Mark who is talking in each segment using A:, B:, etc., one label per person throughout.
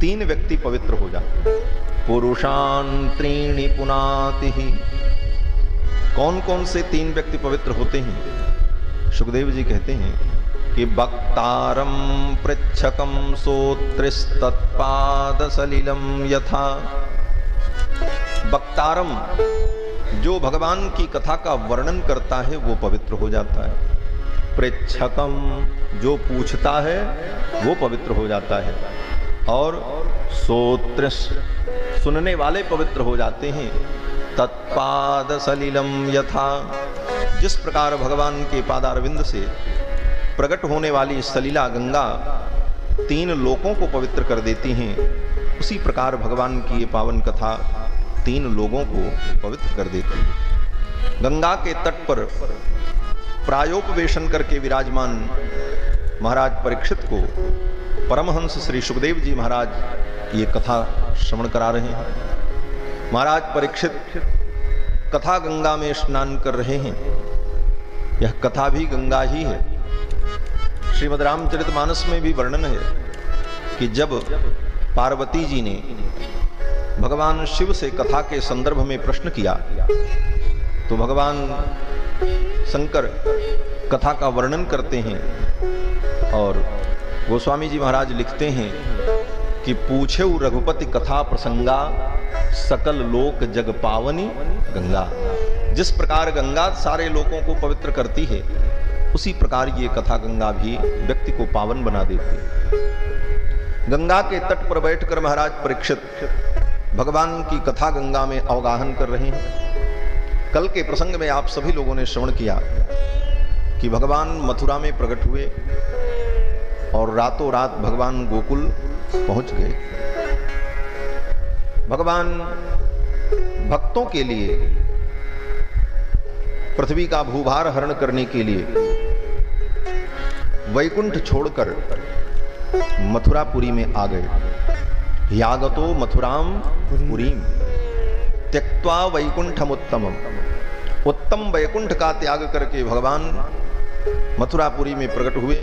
A: 3 व्यक्ति पवित्र हो जाते हैं। पुरुषान त्रीणि पुनाति। कौन कौन से 3 व्यक्ति पवित्र होते हैं? सुखदेव जी कहते हैं कि वक्तारम पृच्छकम सोत्रिस्तत्पाद सलिलम यथा। वक्तारम जो भगवान की कथा का वर्णन करता है वो पवित्र हो जाता है। पृच्छकम जो पूछता है वो पवित्र हो जाता है। और सोत्र सुनने वाले पवित्र हो जाते हैं। तत्पाद सलिलम यथा। जिस प्रकार भगवान के पादारविंद से प्रकट होने वाली सलीला गंगा 3 लोकों को पवित्र कर देती हैं, उसी प्रकार भगवान की ये पावन कथा 3 लोगों को पवित्र कर देती है। गंगा के तट पर प्रायोपवेशन करके विराजमान महाराज परीक्षित को परमहंस श्री सुखदेव जी महाराज ये कथा श्रवण करा रहे हैं। महाराज परीक्षित कथा गंगा में स्नान कर रहे हैं। यह कथा भी गंगा ही है। श्रीमद् रामचरितमानस में भी वर्णन है कि जब पार्वती जी ने भगवान शिव से कथा के संदर्भ में प्रश्न किया तो भगवान शंकर कथा का वर्णन करते हैं और गोस्वामी जी महाराज लिखते हैं कि पूछे रघुपति कथा प्रसंगा सकल लोक जग पावनी गंगा। जिस प्रकार गंगा सारे लोगों को पवित्र करती है, उसी प्रकार ये कथा गंगा भी व्यक्ति को पावन बना देती है। गंगा के तट पर बैठकर महाराज परीक्षित भगवान की कथा गंगा में अवगाहन कर रहे हैं। कल के प्रसंग में आप सभी लोगों ने श्रवण किया कि भगवान मथुरा में प्रकट हुए और रातों रात भगवान गोकुल पहुंच गए। भगवान भक्तों के लिए पृथ्वी का भूभार हरण करने के लिए वैकुंठ छोड़कर मथुरापुरी में आ गए। यागतो मथुराम पुरीम त्यक्त्वा वैकुंठमुत्तमम। उत्तम वैकुंठ का त्याग करके भगवान मथुरापुरी में प्रकट हुए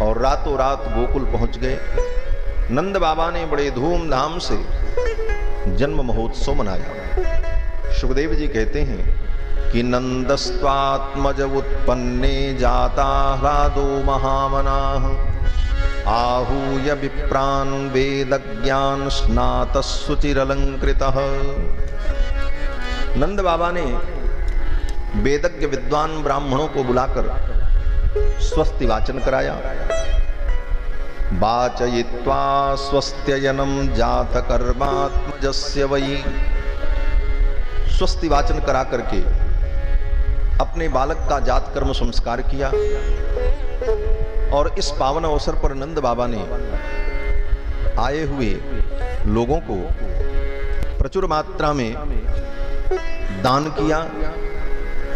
A: और रातों रात गोकुल पहुंच गए। नंद बाबा ने बड़े धूमधाम से जन्म महोत्सव मनाया। सुखदेव जी कहते हैं कि नंदस्त्वात्मज उत्पन्ने जाता ह्लादो महामनाः आहूय विप्रान् वेदज्ञान स्नातस्सुचिरलंकृतः। नंद बाबा ने वेदज्ञ विद्वान ब्राह्मणों को बुलाकर स्वस्ति वाचन कराया। वाचयित्वा स्वस्त्ययनम जातकर्मात्मजस्य वै। स्वस्ति वाचन करा करके अपने बालक का जात कर्म संस्कार किया। और इस पावन अवसर पर नंद बाबा ने आए हुए लोगों को प्रचुर मात्रा में दान किया।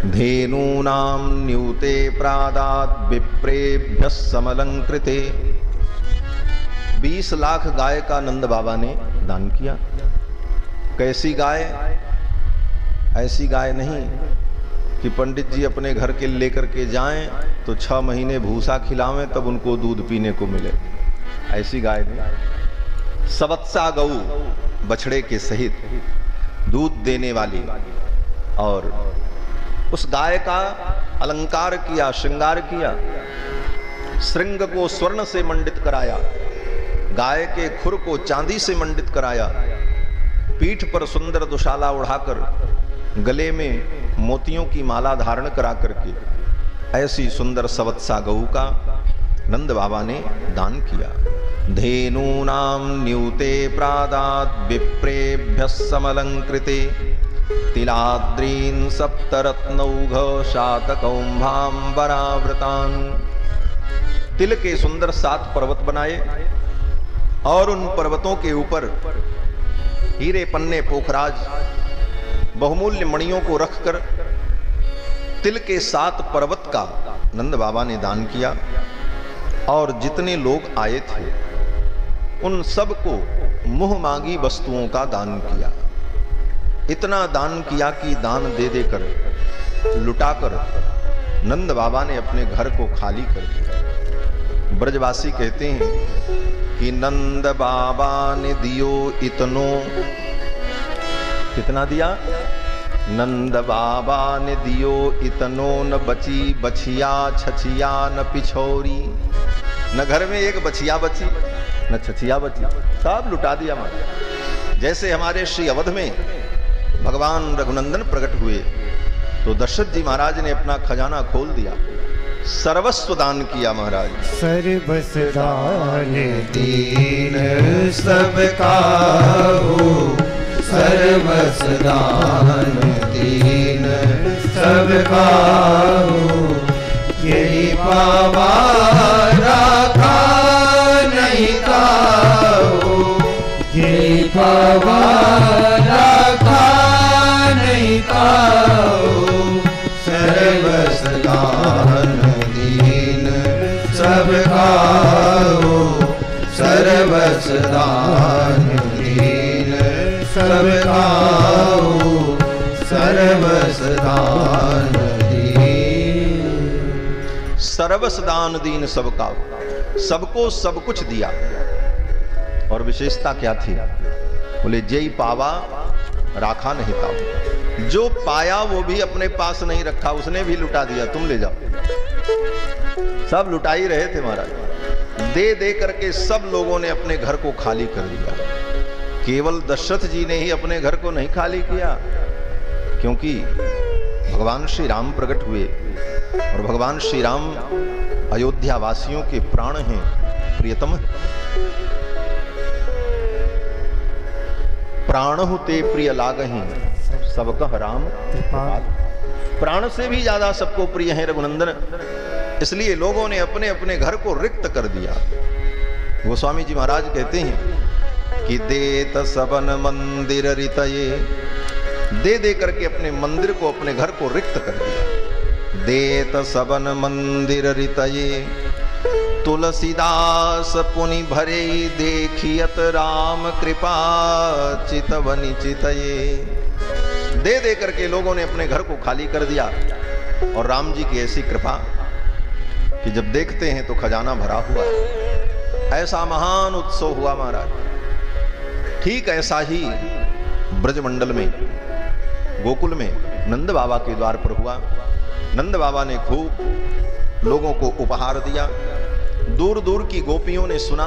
A: धेनूनां न्यूते प्रादात् विप्रेभ्यः समलंकृते। 20 लाख गाय का नंद बाबा ने दान किया। कैसी गाय? ऐसी गाय नहीं कि पंडित जी अपने घर के लेकर के जाएं तो 6 महीने भूसा खिलावें तब उनको दूध पीने को मिले। ऐसी गाय नहीं। सवत्सा गौ, बछड़े के सहित दूध देने वाली। और उस गाय का अलंकार किया, श्रृंगार किया। श्रृंग को स्वर्ण से मंडित कराया, गाय के खुर को चांदी से मंडित कराया, पीठ पर सुंदर दुशाला उड़ाकर गले में मोतियों की माला धारण करा करके ऐसी सुंदर सवत्सा गऊ का नंद बाबा ने दान किया। धेनूनां न्यूते प्रादात् विप्रेभ्यः समलंकृते तिलाद्रीन् सप्तरत्नौघ शातकौंभाम्बरावृतान्। तिल के सुंदर 7 पर्वत बनाए और उन पर्वतों के ऊपर हीरे पन्ने पोखराज बहुमूल्य मणियों को रखकर तिल के 7 पर्वत का नंद बाबा ने दान किया। और जितने लोग आए थे उन सब को मुंह मांगी वस्तुओं का दान किया। इतना दान किया कि दान दे देकर लुटाकर नंद बाबा ने अपने घर को खाली कर दिया। ब्रजवासी कहते हैं कि नंद बाबा ने दियो इतनो, कितना दिया? नंद बाबा ने दियो इतनो, न बची बछिया छछिया न पिछोरी। न घर में एक बछिया बची न छछिया बची, सब लुटा दिया महाराज। जैसे हमारे श्री अवध में भगवान रघुनंदन प्रकट हुए तो दशरथ जी महाराज ने अपना खजाना खोल दिया, सर्वस्व दान किया महाराज।
B: सर्वस्व दान दीन सबका हो, सर्वस्व दान दीन सबका हो। यही पावा राखा नहीं काहो, यही पावा राखा नहीं काहो। सर्वस्व दान दीन सबका हो, सर्वस्व दान दीन सबका हो, सर्वस्व दान दीन।
A: सर्वस्व दान दीन सबका, सबको सब कुछ दिया। और विशेषता क्या थी? बोले जय पावा राखा नहीं था। जो पाया वो भी अपने पास नहीं रखा, उसने भी लुटा दिया, तुम ले जाओ। सब लुटा ही रहे थे महाराज। दे दे करके सब लोगों ने अपने घर को खाली कर दिया। केवल दशरथ जी ने ही अपने घर को नहीं खाली किया, क्योंकि भगवान श्री राम प्रकट हुए और भगवान श्री राम अयोध्या वासियों के प्राण हैं, प्रियतम। प्राणहु ते प्रिय लागहि, सबकह राम कृपाल। प्राण से भी ज्यादा सबको प्रिय है रघुनंदन, इसलिए लोगों ने अपने अपने घर को रिक्त कर दिया। गोस्वामी जी महाराज कहते हैं कि देत सबन मंदिर रितये, दे दे करके अपने मंदिर को, अपने घर को रिक्त कर दिया। देत सबन मंदिर रितये, तुलसीदास पुनि भरे देखियत राम कृपा चितवनि चितये। दे दे करके लोगों ने अपने घर को खाली कर दिया। और राम जी की ऐसी कृपा कि जब देखते हैं तो खजाना भरा हुआ। ऐसा महान उत्सव हुआ महाराज। ठीक ऐसा ही ब्रजमंडल में, गोकुल में नंद बाबा के द्वार पर हुआ। नंद बाबा ने खूब लोगों को उपहार दिया। दूर दूर की गोपियों ने सुना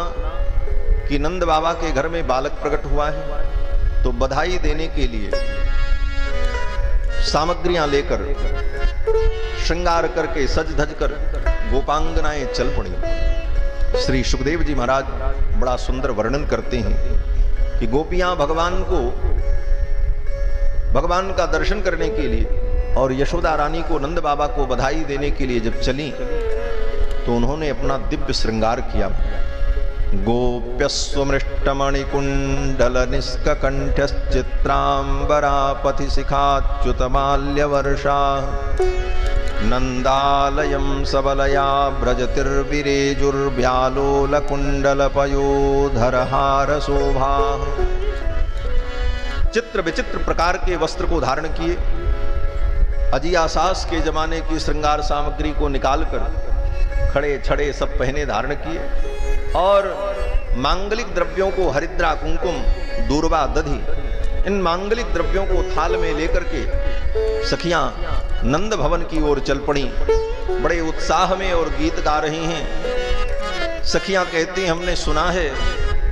A: कि नंद बाबा के घर में बालक प्रकट हुआ है, तो बधाई देने के लिए सामग्रियां लेकर, श्रृंगार करके, सज धज कर गोपांगनाएं चल पड़ी। श्री सुखदेव जी महाराज बड़ा सुंदर वर्णन करते हैं कि गोपियां भगवान का दर्शन करने के लिए और यशोदा रानी को, नंद बाबा को बधाई देने के लिए जब चली तो उन्होंने अपना दिव्य श्रृंगार किया। गोप्यस्वमृष्टमणिकुण्डल निष्ककण्ठश्चित्राम्बरा पथि शिखाच्युतमाल्यवर्षा नन्दालयं सबलया व्रजतिर्विरेजुर्व्यालोलकुण्डलपयोधरहारशोभा। चित्र विचित्र प्रकार के वस्त्र को धारण किए, अजियासास के जमाने की श्रृंगार सामग्री को निकालकर खड़े छड़े सब पहने धारण किए, और मांगलिक द्रव्यों को, हरिद्रा, कुंकुम, दूर्वा, दधि, इन मांगलिक द्रव्यों को थाल में लेकर के सखियां नंद भवन की ओर चल पड़ी। बड़े उत्साह में और गीत गा रही हैं। सखियां कहती हैं, हमने सुना है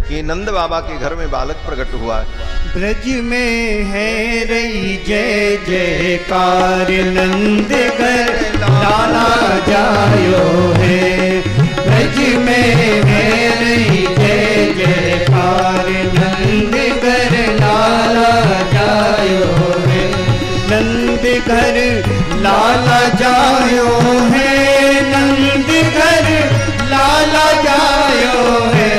A: कि नंद बाबा के घर में बालक प्रकट हुआ है।
B: ब्रज में है रही जय जयकार, नंद घर लाला जायो है। ब्रज में है रही जय जयकार, नंद घर लाला जायो है। नंद घर लाला जायो है, नंद घर लाला जायो है।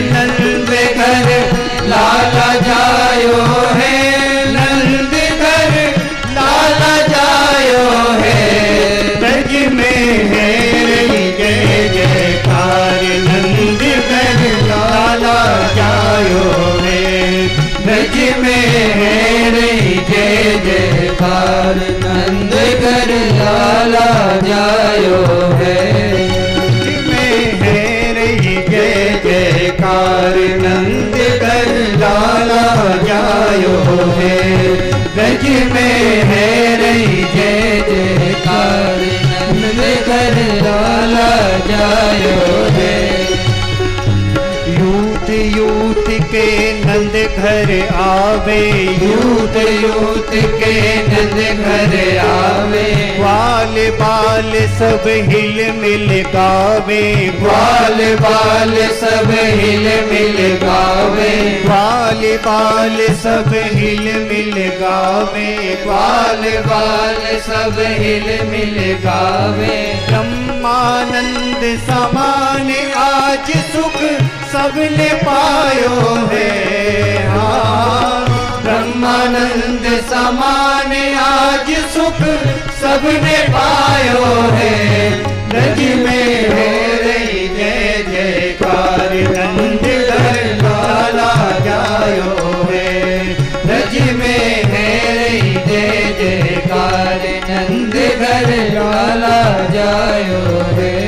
B: नंद घर लाला जायो है, नंद घर लाला जायो है। ब्रज में है रही जय जयकार, नंद घर लाला जायो है। ब्रज में है रही जय जयकार, नंद घर लाला जायो में है रही जय जयकार, नंद घर लाला जायो है। यूथ यूथ के नंद घर आवे, यूथ यूथ के नंद घर आवे। ग्वाल बाल सब हिल मिल गावे, ग्वाल बाल सब हिल मिल गावे। ग्वाल बाल सब हिल मिल गावे, ग्वाल बाल सब हिल मिल गावे। ब्रह्मानंद समान आज सुख सबने पायो है। हाँ, ब्रह्मानंद समान आज सुख सबने पायो है। ब्रज में हो रही जय जयकार, नंद घर लाला जायो है। ब्रज में है रही जय जयकार, नंद घर लाला जायो है।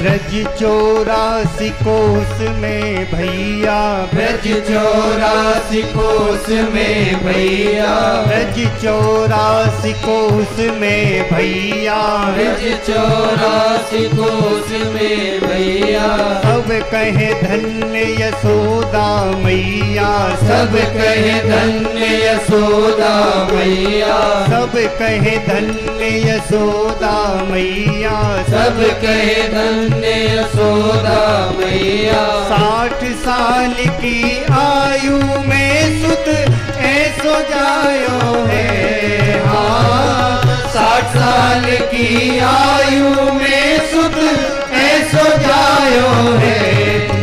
B: ब्रज 84 कोस में भैया, ब्रज 84 कोस में भैया। ब्रज 84 कोस में भैया, ब्रज 84 कोस में भैया। सब कहे धन्य यशोदा मैया, सब कहे धन्य यशोदा मैया। सब कहे धन्य यशोदा मैया, सब कहे धन्य यशोदा मैया। 60 साल की आयु में सुत ऐसो जायो है। हाँ, 60 साल की आयु में सुत ऐसो जायो है।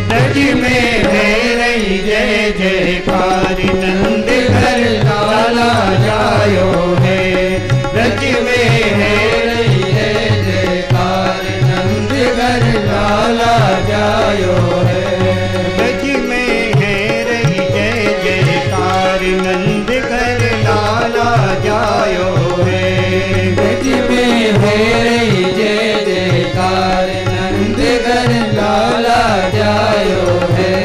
B: ब्रज में है रही जय जयकार, नंद घर लाला जायो है। ब्रज में है रही जय जयकार, नंद घर लाला जायो है। ब्रज में है रही जय जयकार, नंद घर लाला जायो है। ब्रज में है रही जय जयकार, नंद घर लाला जायो है।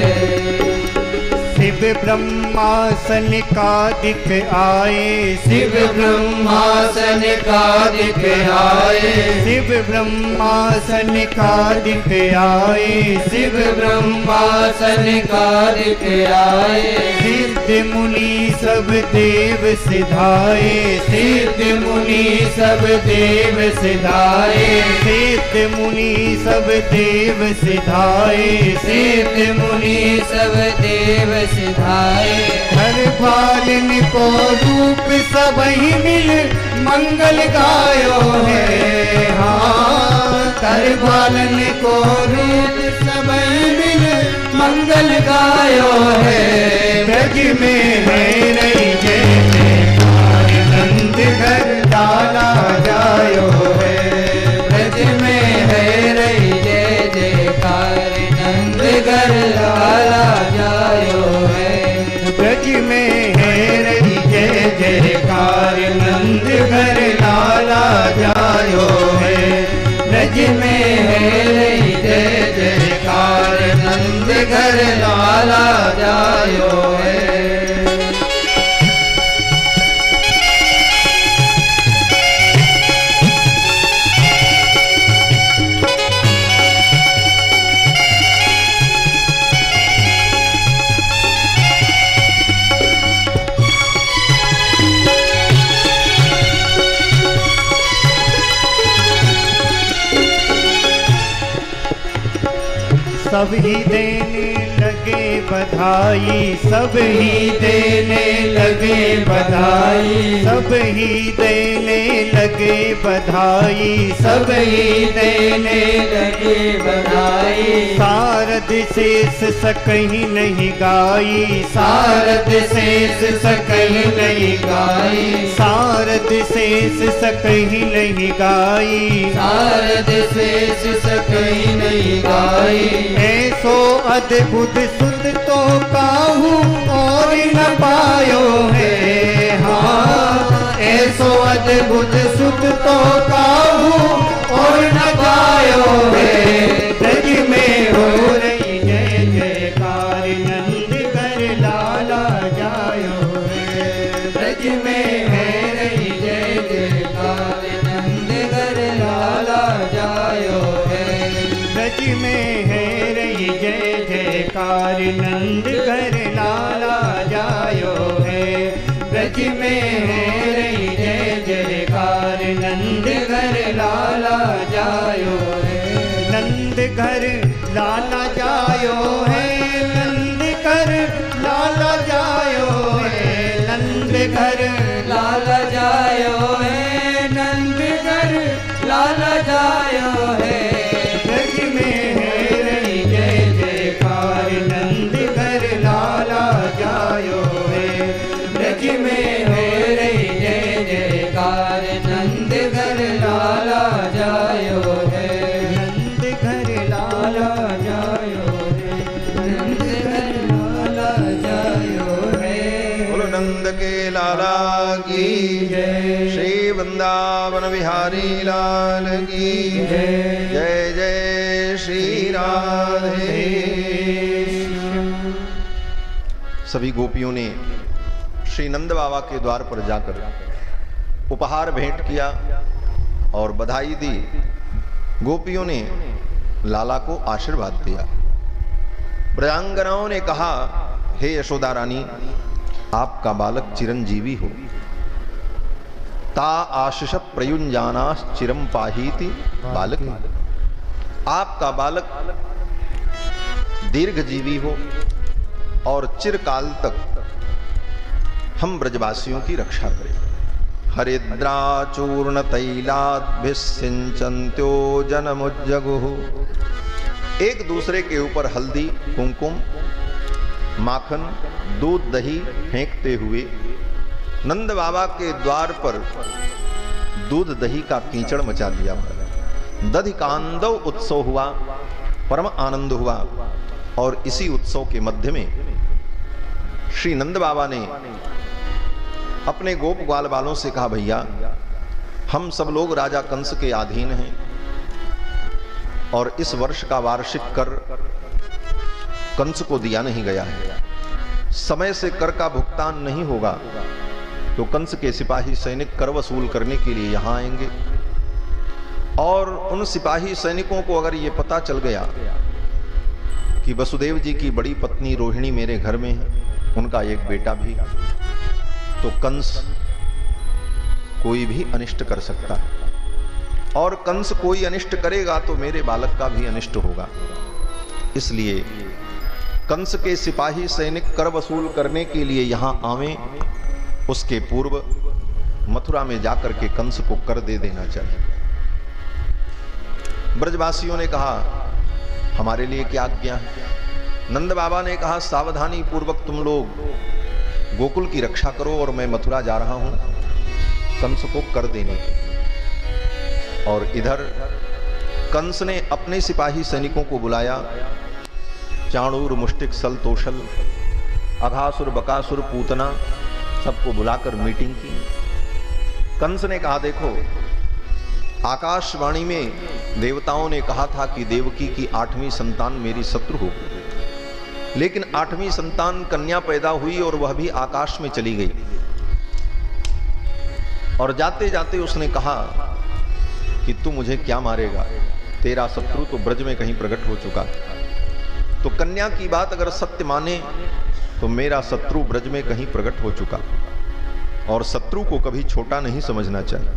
B: शिव ब्रह्मासन का दिख आए, शिव ब्रह्मासन का दिख आए। शिव ब्रह्मासन का दिख आए, शिव ब्रह्मासन का दिख आए। सिद्ध मुनि सब देव सिधाए, सिद्ध मुनि सब देव सिधाए। सिद्ध मुनि सब देव सिधाए, सिद्ध मुनि सब देव सिधाए। हर बालन को रूप सब ही मिल मंगल गायो है। हाँ, हर बालन को रूप सब ही मिल मंगल गायो है। ब्रज में है रही जय जयकार, नंद घर लाला जायो है। ब्रज में है रही जय जयकार, नंद घर लाला जायो है। ब्रज में है रही जय जयकार, नंद घर लाला जायो है। ब्रज में है रही जय जयकार, नंद घर लाला जायो है। सब ही देने लगे बधाई, सब ही देने लगे बधाई। सब ही देने लगे बधाई, सब ही देने लगे बधाई। सारद शेष सकहीं नहीं गाई, सारद शेष सकहीं नहीं गाई। सारद शेष सकहीं नहीं गाई, सारद शेष सकहीं नहीं गाई। ऐसो अद्भुत सुत तो काहू और न पायो है। हाँ ऐसो अद्भुत सुख तो काहू और न पायो है। ब्रज में हो रही जय जयकार नंद कर लाला जायो है। ब्रज में है रही जय जयकार नंद कर लाला जायो है। ब्रज में है रही जय जयकार नंद कर लाला जायो है। ब्रज में है रही जय जयकार नंद घर लाला जायो है। नंद घर लाला जायो है। नंद घर लाला जायो है। नंद घर लाला जायो है। नंद घर लाला जायो है। ब्रज में है रही जय जयकार नंद घर लाला जायो है। ब्रज में है रही जय जयकार नंद घर लाला जायो है। नंद घर लाला जायो है। नंद घर लाला जायो है।
A: बोलो नंद के लाला की
B: जय।
A: श्री वृंदावन बिहारी लाल की
B: जय।
A: जय जय श्री राधे। सभी गोपियों ने श्री नंद बाबा के द्वार पर जाकर उपहार भेंट किया और बधाई दी। गोपियों ने लाला को आशीर्वाद दिया। ब्रजांगनाओं ने कहा, हे यशोदा रानी, आपका बालक चिरंजीवी हो। ता आशीष प्रयुंजानास चिरम पाहीति बालक। आपका बालक दीर्घजीवी हो और चिरकाल तक हम ब्रजवासियों की रक्षा करें। हरिद्राचूर्ण तैलाद्भिसिंचन्त्यो जनमुज्जगुः। एक दूसरे के ऊपर हल्दी, कुमकुम, माखन, दूध, दही फेंकते हुए नंद बाबा के द्वार पर दूध दही का कीचड़ मचा दिया। दधिकांदव उत्सव हुआ, परम आनंद हुआ। और इसी उत्सव के मध्य में श्री नंद बाबा ने अपने गोप ग्वाल वालों से कहा, भैया हम सब लोग राजा कंस के अधीन हैं और इस वर्ष का वार्षिक कर कंस को दिया नहीं गया है। समय से कर का भुगतान नहीं होगा तो कंस के सिपाही सैनिक कर वसूल करने के लिए यहां आएंगे। और उन सिपाही सैनिकों को अगर ये पता चल गया कि वसुदेव जी की बड़ी पत्नी रोहिणी मेरे घर में है, उनका एक बेटा भी, तो कंस कोई भी अनिष्ट कर सकता है। और कंस कोई अनिष्ट करेगा तो मेरे बालक का भी अनिष्ट होगा। इसलिए कंस के सिपाही सैनिक कर वसूल करने के लिए यहां आवें, उसके पूर्व मथुरा में जाकर के कंस को कर दे देना चाहिए। ब्रजवासियों ने कहा, हमारे लिए क्या आज्ञा है? नंद बाबा ने कहा, सावधानी पूर्वक तुम लोग गोकुल की रक्षा करो और मैं मथुरा जा रहा हूं कंस को कर देने। और इधर कंस ने अपने सिपाही सैनिकों को बुलाया। चाणूर, मुष्टिक, सल, तोशल, अघासुर, बकासुर, पूतना सबको बुलाकर मीटिंग की। कंस ने कहा, देखो आकाशवाणी में देवताओं ने कहा था कि देवकी की 8वीं संतान मेरी शत्रु होगी, लेकिन 8वीं संतान कन्या पैदा हुई और वह भी आकाश में चली गई। और जाते जाते उसने कहा कि तू मुझे क्या मारेगा, तेरा शत्रु तो ब्रज में कहीं प्रकट हो चुका। तो कन्या की बात अगर सत्य माने तो मेरा शत्रु ब्रज में कहीं प्रकट हो चुका। और शत्रु को कभी छोटा नहीं समझना चाहिए।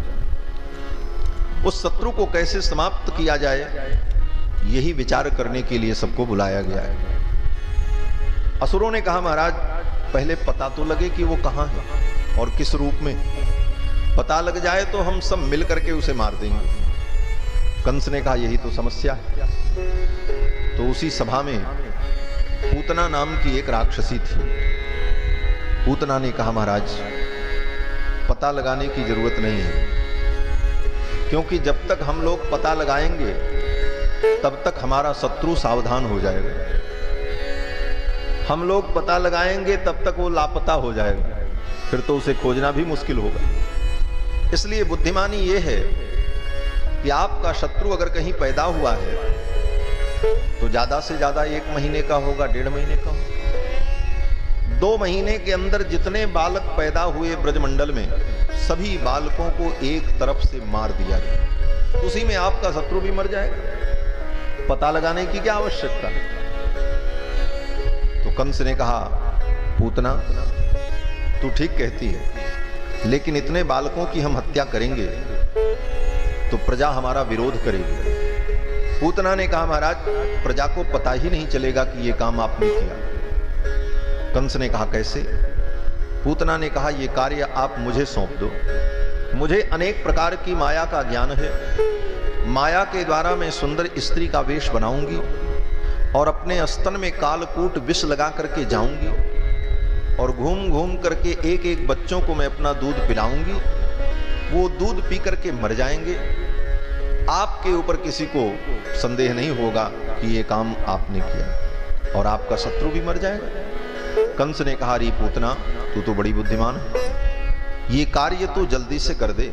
A: उस शत्रु को कैसे समाप्त किया जाए, यही विचार करने के लिए सबको बुलाया गया है। असुरों ने कहा, महाराज पहले पता तो लगे कि वो कहां है और किस रूप में। पता लग जाए तो हम सब मिल करके उसे मार देंगे। कंस ने कहा, यही तो समस्या है। तो उसी सभा में पूतना नाम की एक राक्षसी थी। पूतना ने कहा, महाराज पता लगाने की जरूरत नहीं है, क्योंकि जब तक हम लोग पता लगाएंगे तब तक हमारा शत्रु सावधान हो जाएगा। हम लोग पता लगाएंगे तब तक वो लापता हो जाएगा, फिर तो उसे खोजना भी मुश्किल होगा। इसलिए बुद्धिमानी ये है कि आपका शत्रु अगर कहीं पैदा हुआ है तो ज्यादा से ज्यादा 1 महीने का होगा, 1.5 महीने का होगा। 2 महीने के अंदर जितने बालक पैदा हुए ब्रजमंडल में, सभी बालकों को एक तरफ से मार दिया गया, उसी में आपका शत्रु भी मर जाएगा। पता लगाने की क्या आवश्यकता। तो कंस ने कहा, पूतना तू ठीक कहती है, लेकिन इतने बालकों की हम हत्या करेंगे तो प्रजा हमारा विरोध करेगी। पूतना ने कहा, महाराज प्रजा को पता ही नहीं चलेगा कि यह काम आपने किया। कंस ने कहा, कैसे? पूतना ने कहा, यह कार्य आप मुझे सौंप दो। मुझे अनेक प्रकार की माया का ज्ञान है। माया के द्वारा मैं सुंदर स्त्री का वेश बनाऊंगी और अपने स्तन में कालकूट विष लगा करके जाऊंगी और घूम घूम करके एक एक बच्चों को मैं अपना दूध पिलाऊंगी। वो दूध पी करके मर जाएंगे। आपके ऊपर किसी को संदेह नहीं होगा कि ये काम आपने किया और आपका शत्रु भी मर जाएगा। कंस ने कहा, री पूतना तू तो बड़ी बुद्धिमान है, ये कार्य तो जल्दी से कर दे।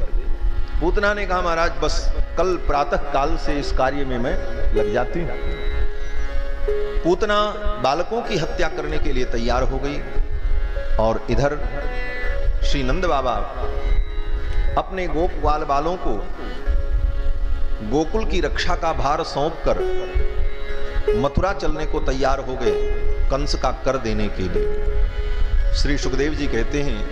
A: पूतना ने कहा, महाराज बस कल प्रातः काल से इस कार्य में मैं लग जाती हूं। पूतना बालकों की हत्या करने के लिए तैयार हो गई और इधर श्री नंद बाबा अपने गोप ग्वाल बालों को गोकुल की रक्षा का भार सौंपकर मथुरा चलने को तैयार हो गए कंस का कर देने के लिए। श्री सुखदेव जी कहते हैं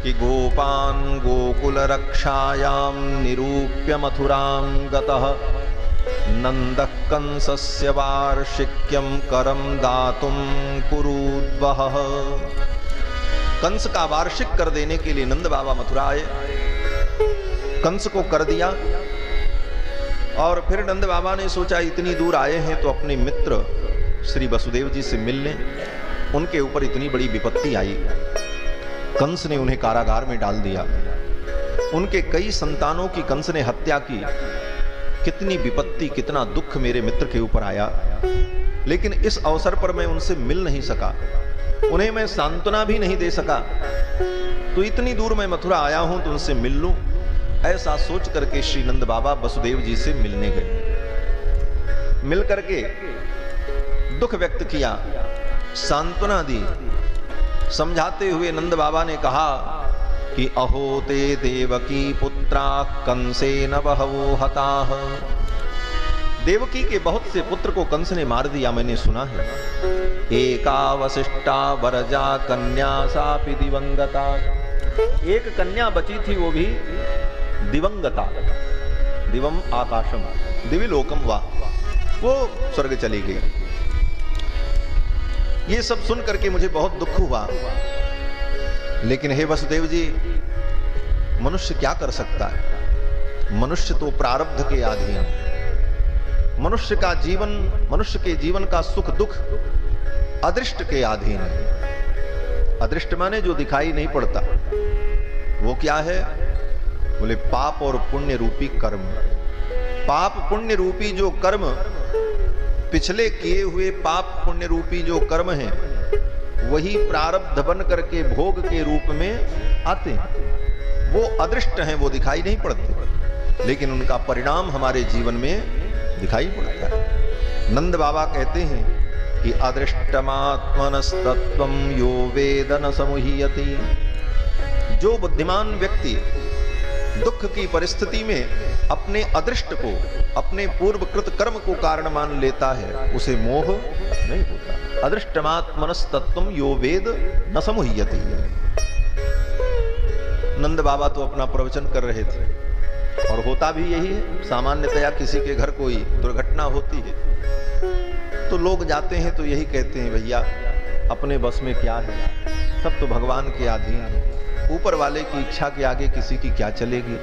A: कि गोपान गोकुल रक्षायाम निरूप्य मथुरां गतः नंदः कंसस्य वार्षिक्यम करम दातुम कुरुद्वः। कंस का वार्षिक कर देने के लिए नंद बाबा मथुरा आए, कंस को कर दिया और फिर नंद बाबा ने सोचा इतनी दूर आए हैं तो अपने मित्र श्री वसुदेव जी से मिल लें। उनके ऊपर इतनी बड़ी विपत्ति आई, कंस ने उन्हें कारागार में डाल दिया। उनके कई संतानों की कंस ने हत्या की। कितनी विपत्ति, कितना दुख मेरे मित्र के ऊपर आया, लेकिन इस अवसर पर मैं उनसे मिल नहीं सका, उन्हें मैं सांत्वना भी नहीं दे सका। तो इतनी दूर मैं मथुरा आया हूं तो उनसे मिल लूं, ऐसा सोच करके श्री नंद बाबा वसुदेव जी से मिलने गए। मिल करके दुख व्यक्त किया, सांत्वना दी। समझाते हुए नंद बाबा ने कहा कि अहो ते देवकी पुत्रा कंसेन बहवो हताः। देवकी के बहुत से पुत्र को कंस ने मार दिया, मैंने सुना है। एका वशिष्ठा वरजा कन्या सापि दिवंगता। एक कन्या बची थी, वो भी दिवंगता। दिवम आकाशम दिविलोकम वा, वो स्वर्ग चली गई। ये सब सुन करके मुझे बहुत दुख हुआ, लेकिन हे वसुदेव जी, मनुष्य क्या कर सकता है? मनुष्य तो प्रारब्ध के अधीन। मनुष्य का जीवन, मनुष्य के जीवन का सुख दुख अदृष्ट के अधीन है। अदृष्ट माने जो दिखाई नहीं पड़ता। वो क्या है? बोले पाप और पुण्य रूपी कर्म। पाप पुण्य रूपी जो कर्म, पिछले किए हुए पाप पुण्य रूपी जो कर्म हैं, वही प्रारब्ध बन करके भोग के रूप में आते हैं। वो अदृष्ट हैं, वो दिखाई नहीं पड़ते, लेकिन उनका परिणाम हमारे जीवन में दिखाई पड़ता है। नंद बाबा कहते हैं कि अदृष्टमात्मनस्तत्वं यो वेद न समुह्यति। जो बुद्धिमान व्यक्ति दुख की परिस्थिति में अपने अदृष्ट को, अपने पूर्वकृत कर्म को कारण मान लेता है, उसे मोह नहीं होता। अदृष्टमात्मनस्तत्वं यो वेद न समुह्यति। नंद बाबा तो अपना प्रवचन कर रहे थे और होता भी यही है। सामान्यतया किसी के घर कोई दुर्घटना होती है तो लोग जाते हैं तो यही कहते हैं, भैया अपने बस में क्या है, सब तो भगवान के अधीन है, ऊपर वाले की इच्छा के आगे किसी की क्या चलेगी।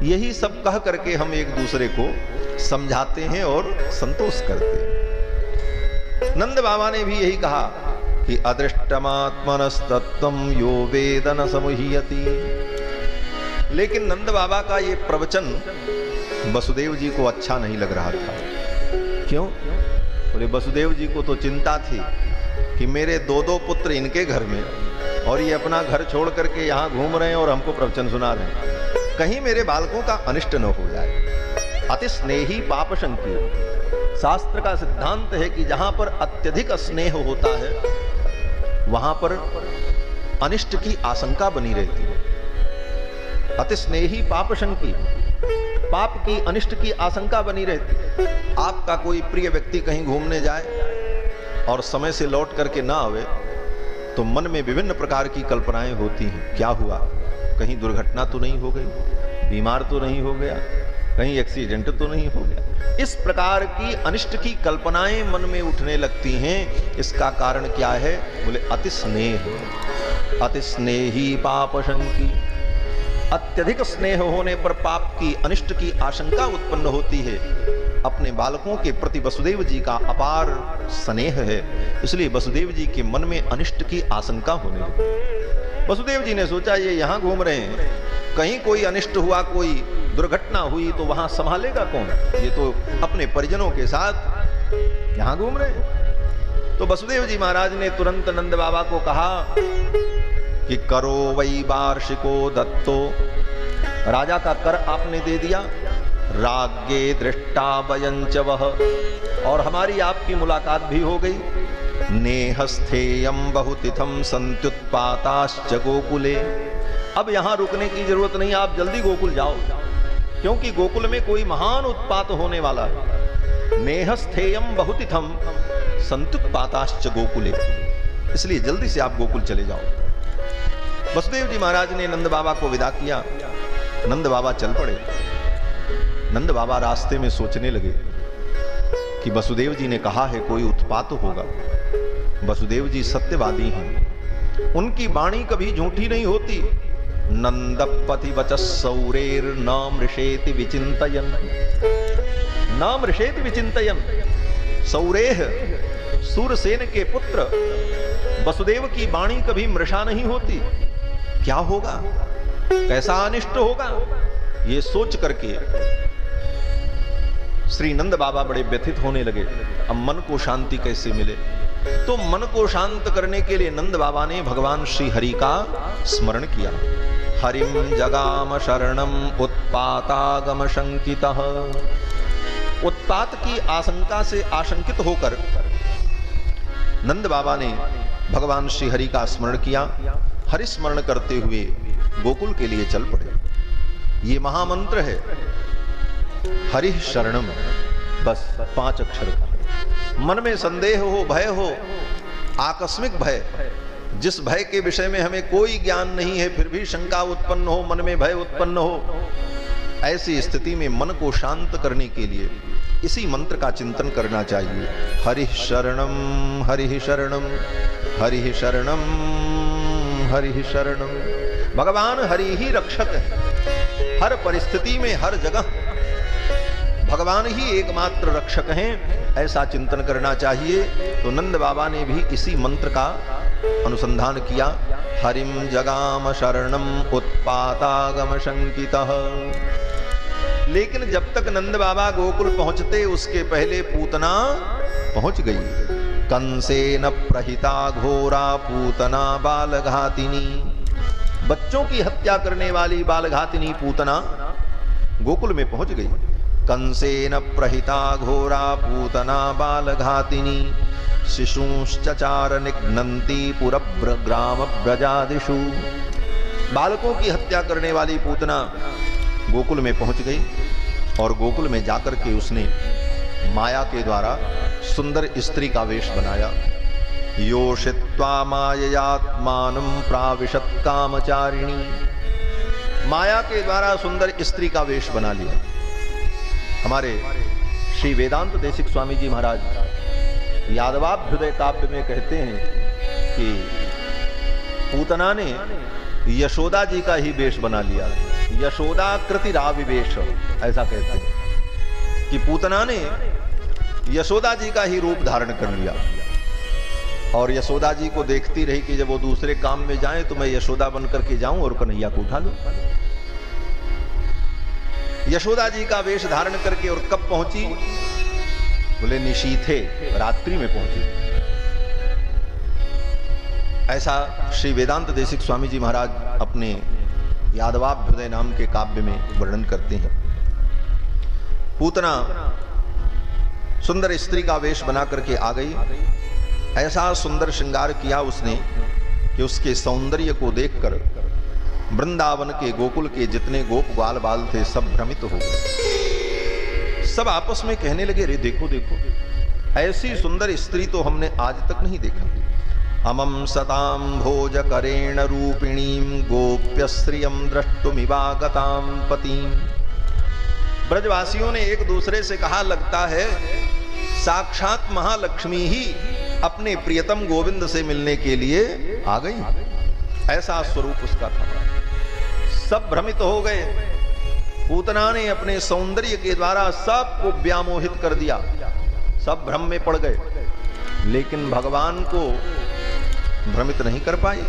A: यही सब कह करके हम एक दूसरे को समझाते हैं और संतोष करते हैं। नंद बाबा ने भी यही कहा कि अदृष्टमात्मनस्तत्वं यो वेद न समुह्यति। लेकिन नंद बाबा का ये प्रवचन वसुदेव जी को अच्छा नहीं लग रहा था। क्यों? बोले वसुदेव जी को तो चिंता थी कि मेरे 2-2 पुत्र इनके घर में और ये अपना घर छोड़ करके यहाँ घूम रहे हैं और हमको प्रवचन सुना रहे हैं, कहीं मेरे बालकों का अनिष्ट न हो जाए। अति स्नेही पाप शंकी। शास्त्र का सिद्धांत है कि जहां पर अत्यधिक स्नेह होता है वहां पर अनिष्ट की आशंका बनी रहती है। अति स्नेही पाप शंकी, पाप की अनिष्ट की आशंका बनी रहती है। आपका कोई प्रिय व्यक्ति कहीं घूमने जाए और समय से लौट करके ना आवे तो मन में विभिन्न प्रकार की कल्पनाएं होती हैं। क्या हुआ, कहीं दुर्घटना तो नहीं हो गई, बीमार तो नहीं हो गया, कहीं एक्सीडेंट तो नहीं हो गया। इस प्रकार की अनिष्ट की कल्पनाएं मन में उठने लगती हैं। इसका कारण क्या है? बोले अति स्नेह। अति स्नेही पाप शंकी। अत्यधिक स्नेह होने पर पाप की अनिष्ट की आशंका उत्पन्न होती है। अपने बालकों के प्रति वसुदेव जी का अपार स्नेह है, इसलिए वसुदेव जी के मन में अनिष्ट की आशंका होने लगी। वसुदेव जी ने सोचा ये यहाँ घूम रहे हैं, कहीं कोई अनिष्ट हुआ, कोई दुर्घटना हुई तो वहां संभालेगा कौन? ये तो अपने परिजनों के साथ यहाँ घूम रहे हैं। तो वसुदेव जी महाराज ने तुरंत नंद बाबा को कहा कि करो वही वार्षिको दत्तो, राजा का कर आपने दे दिया, राज्ञे दृष्टा वयंच वह, और हमारी आपकी मुलाकात भी हो गई। नेहस्थेयम बहुतिथम संत्युत्पाताश्च गोकुले। अब यहां रुकने की जरूरत नहीं, आप जल्दी गोकुल जाओ, क्योंकि गोकुल में कोई महान उत्पात होने वाला है। नेहस्थेयम बहुतिथम संत्युत्पाताश्च गोकुले, इसलिए जल्दी से आप गोकुल चले जाओ। वसुदेव जी महाराज ने नंद बाबा को विदा किया। नंद बाबा चल पड़े। नंद बाबा रास्ते में सोचने लगे कि वसुदेव जी ने कहा है कोई उत्पात होगा। वसुदेव जी सत्यवादी हैं, उनकी वाणी कभी झूठी नहीं होती। नंदपति वचः सौरेर नाम ऋषेति विचिंतयन्, नाम ऋषेति विचिंतयन्। सौरेह सूरसेन के पुत्र वसुदेव की वाणी कभी मृषा नहीं होती। क्या होगा, कैसा अनिष्ट होगा, ये सोच करके श्री नंद बाबा बड़े व्यथित होने लगे। अब मन को शांति कैसे मिले? तो मन को शांत करने के लिए नंद बाबा ने भगवान श्री हरि का स्मरण किया। हरिम जगाम शरणम उत्पातागम शंकितः। उत्पात की आशंका से आशंकित होकर नंद बाबा ने भगवान श्री हरि का स्मरण किया। हरि स्मरण करते हुए गोकुल के लिए चल पड़े। ये महामंत्र है हरि शरणम, बस 5 अक्षर का। मन में संदेह हो, भय हो, आकस्मिक भय, जिस भय के विषय में हमें कोई ज्ञान नहीं है फिर भी शंका उत्पन्न हो, मन में भय उत्पन्न हो, ऐसी स्थिति में मन को शांत करने के लिए इसी मंत्र का चिंतन करना चाहिए। हरि शरणम, हरि शरणम, हरि शरणम, हरि शरणम। भगवान हरि ही रक्षक है। हर परिस्थिति में, हर जगह भगवान ही एकमात्र रक्षक हैं, ऐसा चिंतन करना चाहिए। तो नंद बाबा ने भी इसी मंत्र का अनुसंधान किया। हरिम जगाम शरणम उत्पातागम शंकितः। लेकिन जब तक नंद बाबा गोकुल पहुंचते उसके पहले पूतना पहुंच गई। कंसेन प्रहिता घोरा पूतना बालघातिनी। बच्चों की हत्या करने वाली बालघातिनी पूतना गोकुल में पहुंच गई। कंसेन प्रहिता घोरा पूतना बालघातिनी शिशुश्चचार निघ्नन्ति पुरग्राम ब्रजादिषु। बालकों की हत्या करने वाली पूतना गोकुल में पहुंच गई और गोकुल में जाकर के उसने माया के द्वारा सुंदर स्त्री का वेश बनाया। योषित्वा माययात्मानं प्राविशत कामचारिणी। माया के द्वारा सुंदर स्त्री का वेश बना लिया। हमारे श्री वेदांत देशिक स्वामी जी महाराज यादवाभ्युदय काव्य में कहते हैं कि पूतना ने यशोदा जी का ही वेश बना लिया। यशोदा कृतिराविवेश, ऐसा कहते हैं कि पूतना ने यशोदा जी का ही रूप धारण कर लिया और यशोदा जी को देखती रही कि जब वो दूसरे काम में जाएं तो मैं यशोदा बन करके जाऊं और कन्हैया को उठा लूं। यशोदा जी का वेश धारण करके और कब पहुंची? बोले निशीथे, रात्रि में पहुंची। ऐसा श्री वेदांत देशिक स्वामी जी महाराज अपने यादवाभ्युदय नाम के काव्य में वर्णन करते हैं। पूतना सुंदर स्त्री का वेश बना करके आ गई। ऐसा सुंदर श्रृंगार किया उसने कि उसके सौंदर्य को देखकर वृंदावन के गोकुल के जितने गोप ग्वाल बाल थे सब भ्रमित हो गए। सब आपस में कहने लगे, रे देखो देखो, ऐसी सुंदर स्त्री तो हमने आज तक नहीं देखा। अमम सताम भोज करेण रूपिणीम गोप्य स्त्रियम द्रष्टुमिवागताम पतिम। ब्रजवासियों ने एक दूसरे से कहा, लगता है साक्षात महालक्ष्मी ही अपने प्रियतम गोविंद से मिलने के लिए आ गई। ऐसा स्वरूप उसका था। सब भ्रमित हो गए। पूतना ने अपने सौंदर्य के द्वारा सबको व्यामोहित कर दिया। सब भ्रम में पड़ गए, लेकिन भगवान को भ्रमित नहीं कर पाए।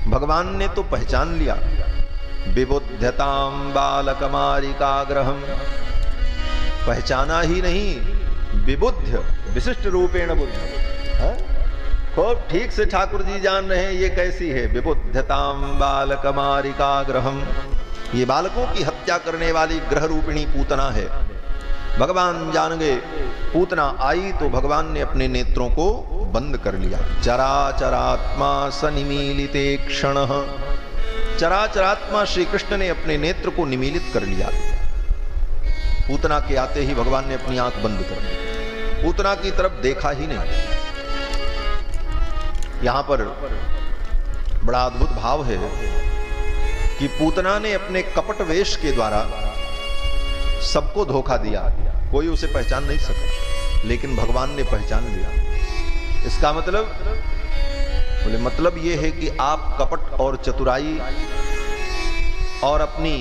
A: भगवान ने तो पहचान लिया। विबुध्यताम बालकमारिकाग्रहम, पहचाना ही नहीं, विबुद्ध विशिष्ट रूपेण बुद्ध। खूब ठीक से ठाकुर जी जान रहे हैं ये कैसी है। विबुध्यताम बालकमारिकाग्रहम, ये बालकों की हत्या करने वाली ग्रह रूपिणी पूतना है। भगवान जान गए। पूतना आई तो भगवान ने अपने नेत्रों को बंद कर लिया। चराचरात्मा सनिमीलिते क्षण, चराचरात्मा श्री कृष्ण ने अपने नेत्र को निमीलित कर लिया। पूतना के आते ही भगवान ने अपनी आंख बंद कर दी, पूतना की तरफ देखा ही नहीं। यहां पर बड़ा अद्भुत भाव है कि पूतना ने अपने कपट वेश के द्वारा सबको धोखा दिया। कोई उसे पहचान नहीं सका, लेकिन भगवान ने पहचान लिया। इसका मतलब, बोले मतलब ये है कि आप कपट और चतुराई और अपनी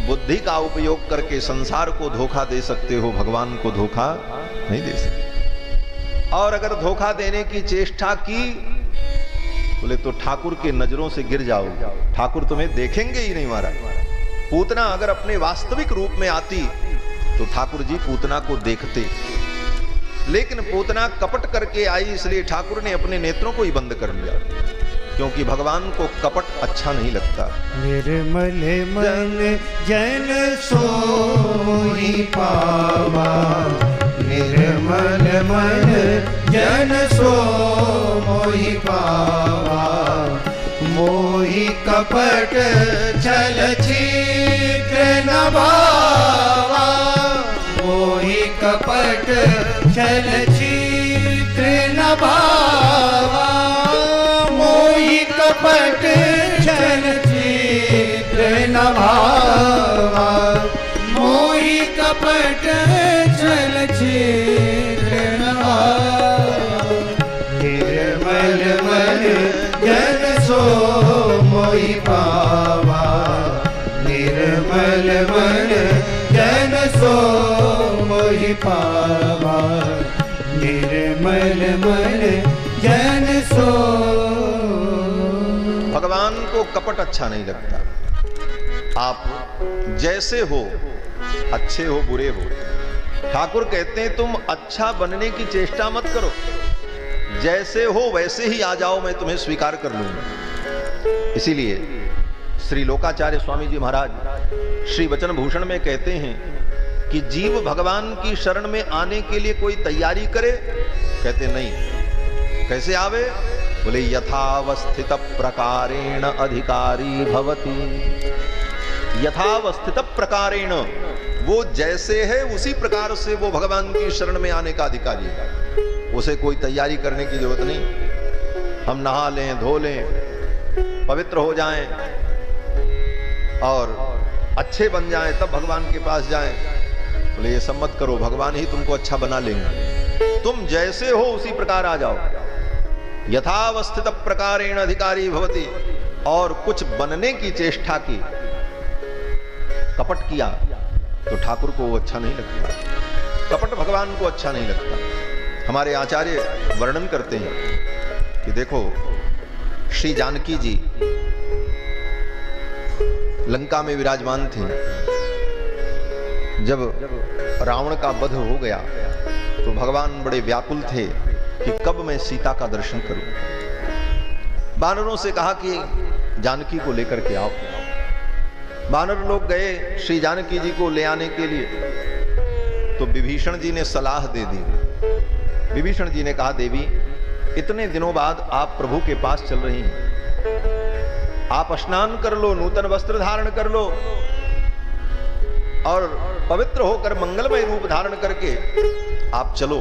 A: बुद्धि का उपयोग करके संसार को धोखा दे सकते हो, भगवान को धोखा नहीं दे सकते। और अगर धोखा देने की चेष्टा की, बोले तो ठाकुर के नजरों से गिर जाओगे, ठाकुर तुम्हें देखेंगे ही नहीं। महाराज, पूतना अगर अपने वास्तविक रूप में आती तो ठाकुर जी पूतना को देखते, लेकिन पूतना कपट करके आई, इसलिए ठाकुर ने अपने नेत्रों को ही बंद कर लिया, क्योंकि भगवान को कपट अच्छा नहीं लगता।
B: निर्मल मन जन सोई पावा, निर्मल मन जन सो मोहि पावा, मोहि कपट छल छिद्र न भावा, मोहि कपट छल छिद्र न भावा, मोहि कपट छल छिद्र न भावा, मोहि कपट छल छिद्र न भावा। निर्मल मन जन सो मोहि पावा, निर्मल मन जन सो मोहि पावा, निर्मल मन जन सो।
A: भगवान को कपट अच्छा नहीं लगता। आप जैसे हो, अच्छे हो बुरे हो, ठाकुर कहते हैं तुम अच्छा बनने की चेष्टा मत करो, जैसे हो वैसे ही आ जाओ, मैं तुम्हें स्वीकार कर लूंगा। इसीलिए श्री लोकाचार्य स्वामी जी महाराज श्री वचन भूषण में कहते हैं कि जीव भगवान की शरण में आने के लिए कोई तैयारी करे, कहते नहीं। कैसे आवे? बोले यथावस्थित प्रकारेण अधिकारी भवति। यथावस्थित प्रकारेण, वो जैसे है उसी प्रकार से वो भगवान की शरण में आने का अधिकारी है। उसे कोई तैयारी करने की जरूरत नहीं। हम नहा लें, धो लें, पवित्र हो जाएं और अच्छे बन जाएं, तब भगवान के पास जाएं। बोले ये सब मत करो, भगवान ही तुमको अच्छा बना लेंगे। तुम जैसे हो उसी प्रकार आ जाओ। यथावस्थित प्रकारेण अधिकारी भवति। और कुछ बनने की चेष्टा की, कपट किया, तो ठाकुर को वो अच्छा नहीं लगता। कपट भगवान को अच्छा नहीं लगता। हमारे आचार्य वर्णन करते हैं कि देखो, श्री जानकी जी लंका में विराजमान थे। जब रावण का वध हो गया तो भगवान बड़े व्याकुल थे कि कब मैं सीता का दर्शन करूं। वानरों से कहा कि जानकी को लेकर के आओ। वानर लोग गए श्री जानकी जी को ले आने के लिए। तो विभीषण जी ने सलाह दे दी। विभीषण जी ने कहा, देवी इतने दिनों बाद आप प्रभु के पास चल रही हैं, आप स्नान कर लो, नूतन वस्त्र धारण कर लो और पवित्र होकर मंगलमय रूप धारण करके आप चलो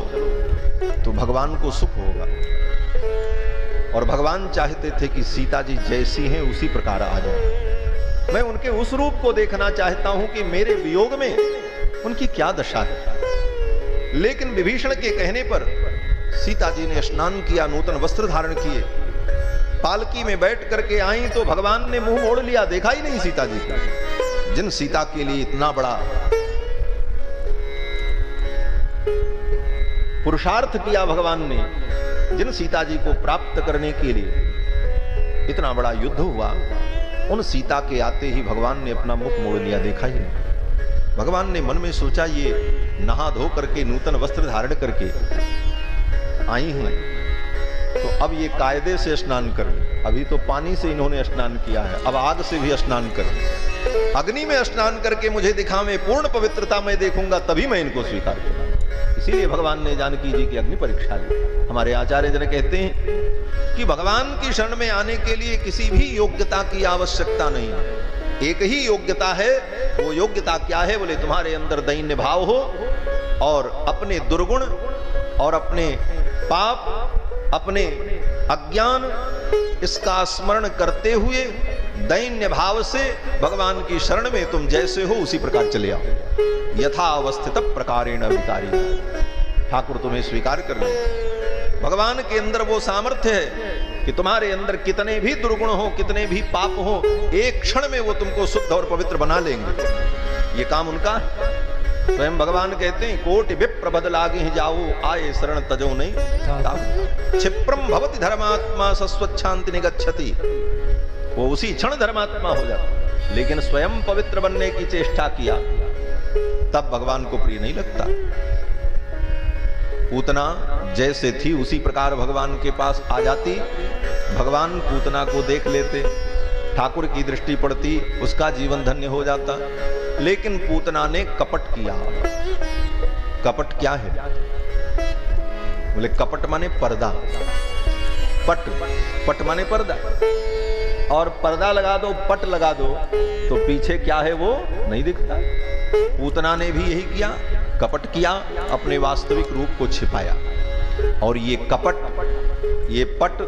A: तो भगवान को सुख होगा। और भगवान चाहते थे कि सीता जी जैसी हैं उसी प्रकार आ जाए। मैं उनके उस रूप को देखना चाहता हूं कि मेरे वियोग में उनकी क्या दशा है। लेकिन विभीषण के कहने पर सीता जी ने स्नान किया, नूतन वस्त्र धारण किए, पालकी में बैठ करके आई तो भगवान ने मुंह मोड़ लिया, देखा ही नहीं सीता जी को। जिन सीता के लिए इतना बड़ा पुरुषार्थ किया भगवान ने, जिन सीता जी को प्राप्त करने के लिए इतना बड़ा युद्ध हुआ, उन सीता के आते ही भगवान ने अपना मुख मोड़ लिया, देखा ही नहीं। भगवान ने मन में सोचा, ये नहा धो करके नूतन वस्त्र धारण करके आई हैं, तो अब ये कायदे से स्नान करें। अभी तो पानी से इन्होंने स्नान किया है, अब आग से भी स्नान करें। अग्नि में स्नान करके मुझे दिखावे, पूर्ण पवित्रता मैं देखूंगा, तभी मैं इनको स्वीकार करूंगा। इसीलिए भगवान ने जानकी जी की अग्नि परीक्षा ली। हमारे आचार्य जन कहते हैं कि भगवान की शरण में आने के लिए किसी भी योग्यता की आवश्यकता नहीं, एक ही योग्यता है। वो योग्यता क्या है? बोले तुम्हारे अंदर दैन्य भाव हो और अपने दुर्गुण और अपने पाप, अपने अज्ञान, इसका स्मरण करते हुए दैन्य भाव से भगवान की शरण में तुम जैसे हो उसी प्रकार चले आओ। यथा अवस्थित प्रकारेण अभिकारी, ठाकुर तुम्हें स्वीकार कर ले। भगवान के अंदर वो सामर्थ्य है कि तुम्हारे अंदर कितने भी दुर्गुण हो, कितने भी पाप हो, एक क्षण में वो तुमको शुद्ध और पवित्र बना लेंगे। ये काम उनका। स्वयं भगवान कहते हैं, कोटि विप्र बदलागे जाओ, आए शरण तजो नहीं ताऊ। क्षिप्रम भवति धर्मात्मा सस्वच्छांति निगच्छति। वो उसी क्षण धर्मात्मा हो जाता, लेकिन स्वयं पवित्र बनने की चेष्टा किया तब भगवान को प्रिय नहीं लगता। पूतना जैसे थी उसी प्रकार भगवान के पास आ जाती, भगवान पूतना को देख लेते, ठाकुर की दृष्टि पड़ती, उसका जीवन धन्य हो जाता। लेकिन पूतना ने कपट किया। कपट क्या है? बोले कपट माने पर्दा, पट, पट माने पर्दा। और पर्दा लगा दो, पट लगा दो तो पीछे क्या है वो नहीं दिखता। पूतना ने भी यही किया, कपट किया, अपने वास्तविक रूप को छिपाया। और ये कपट, ये पट,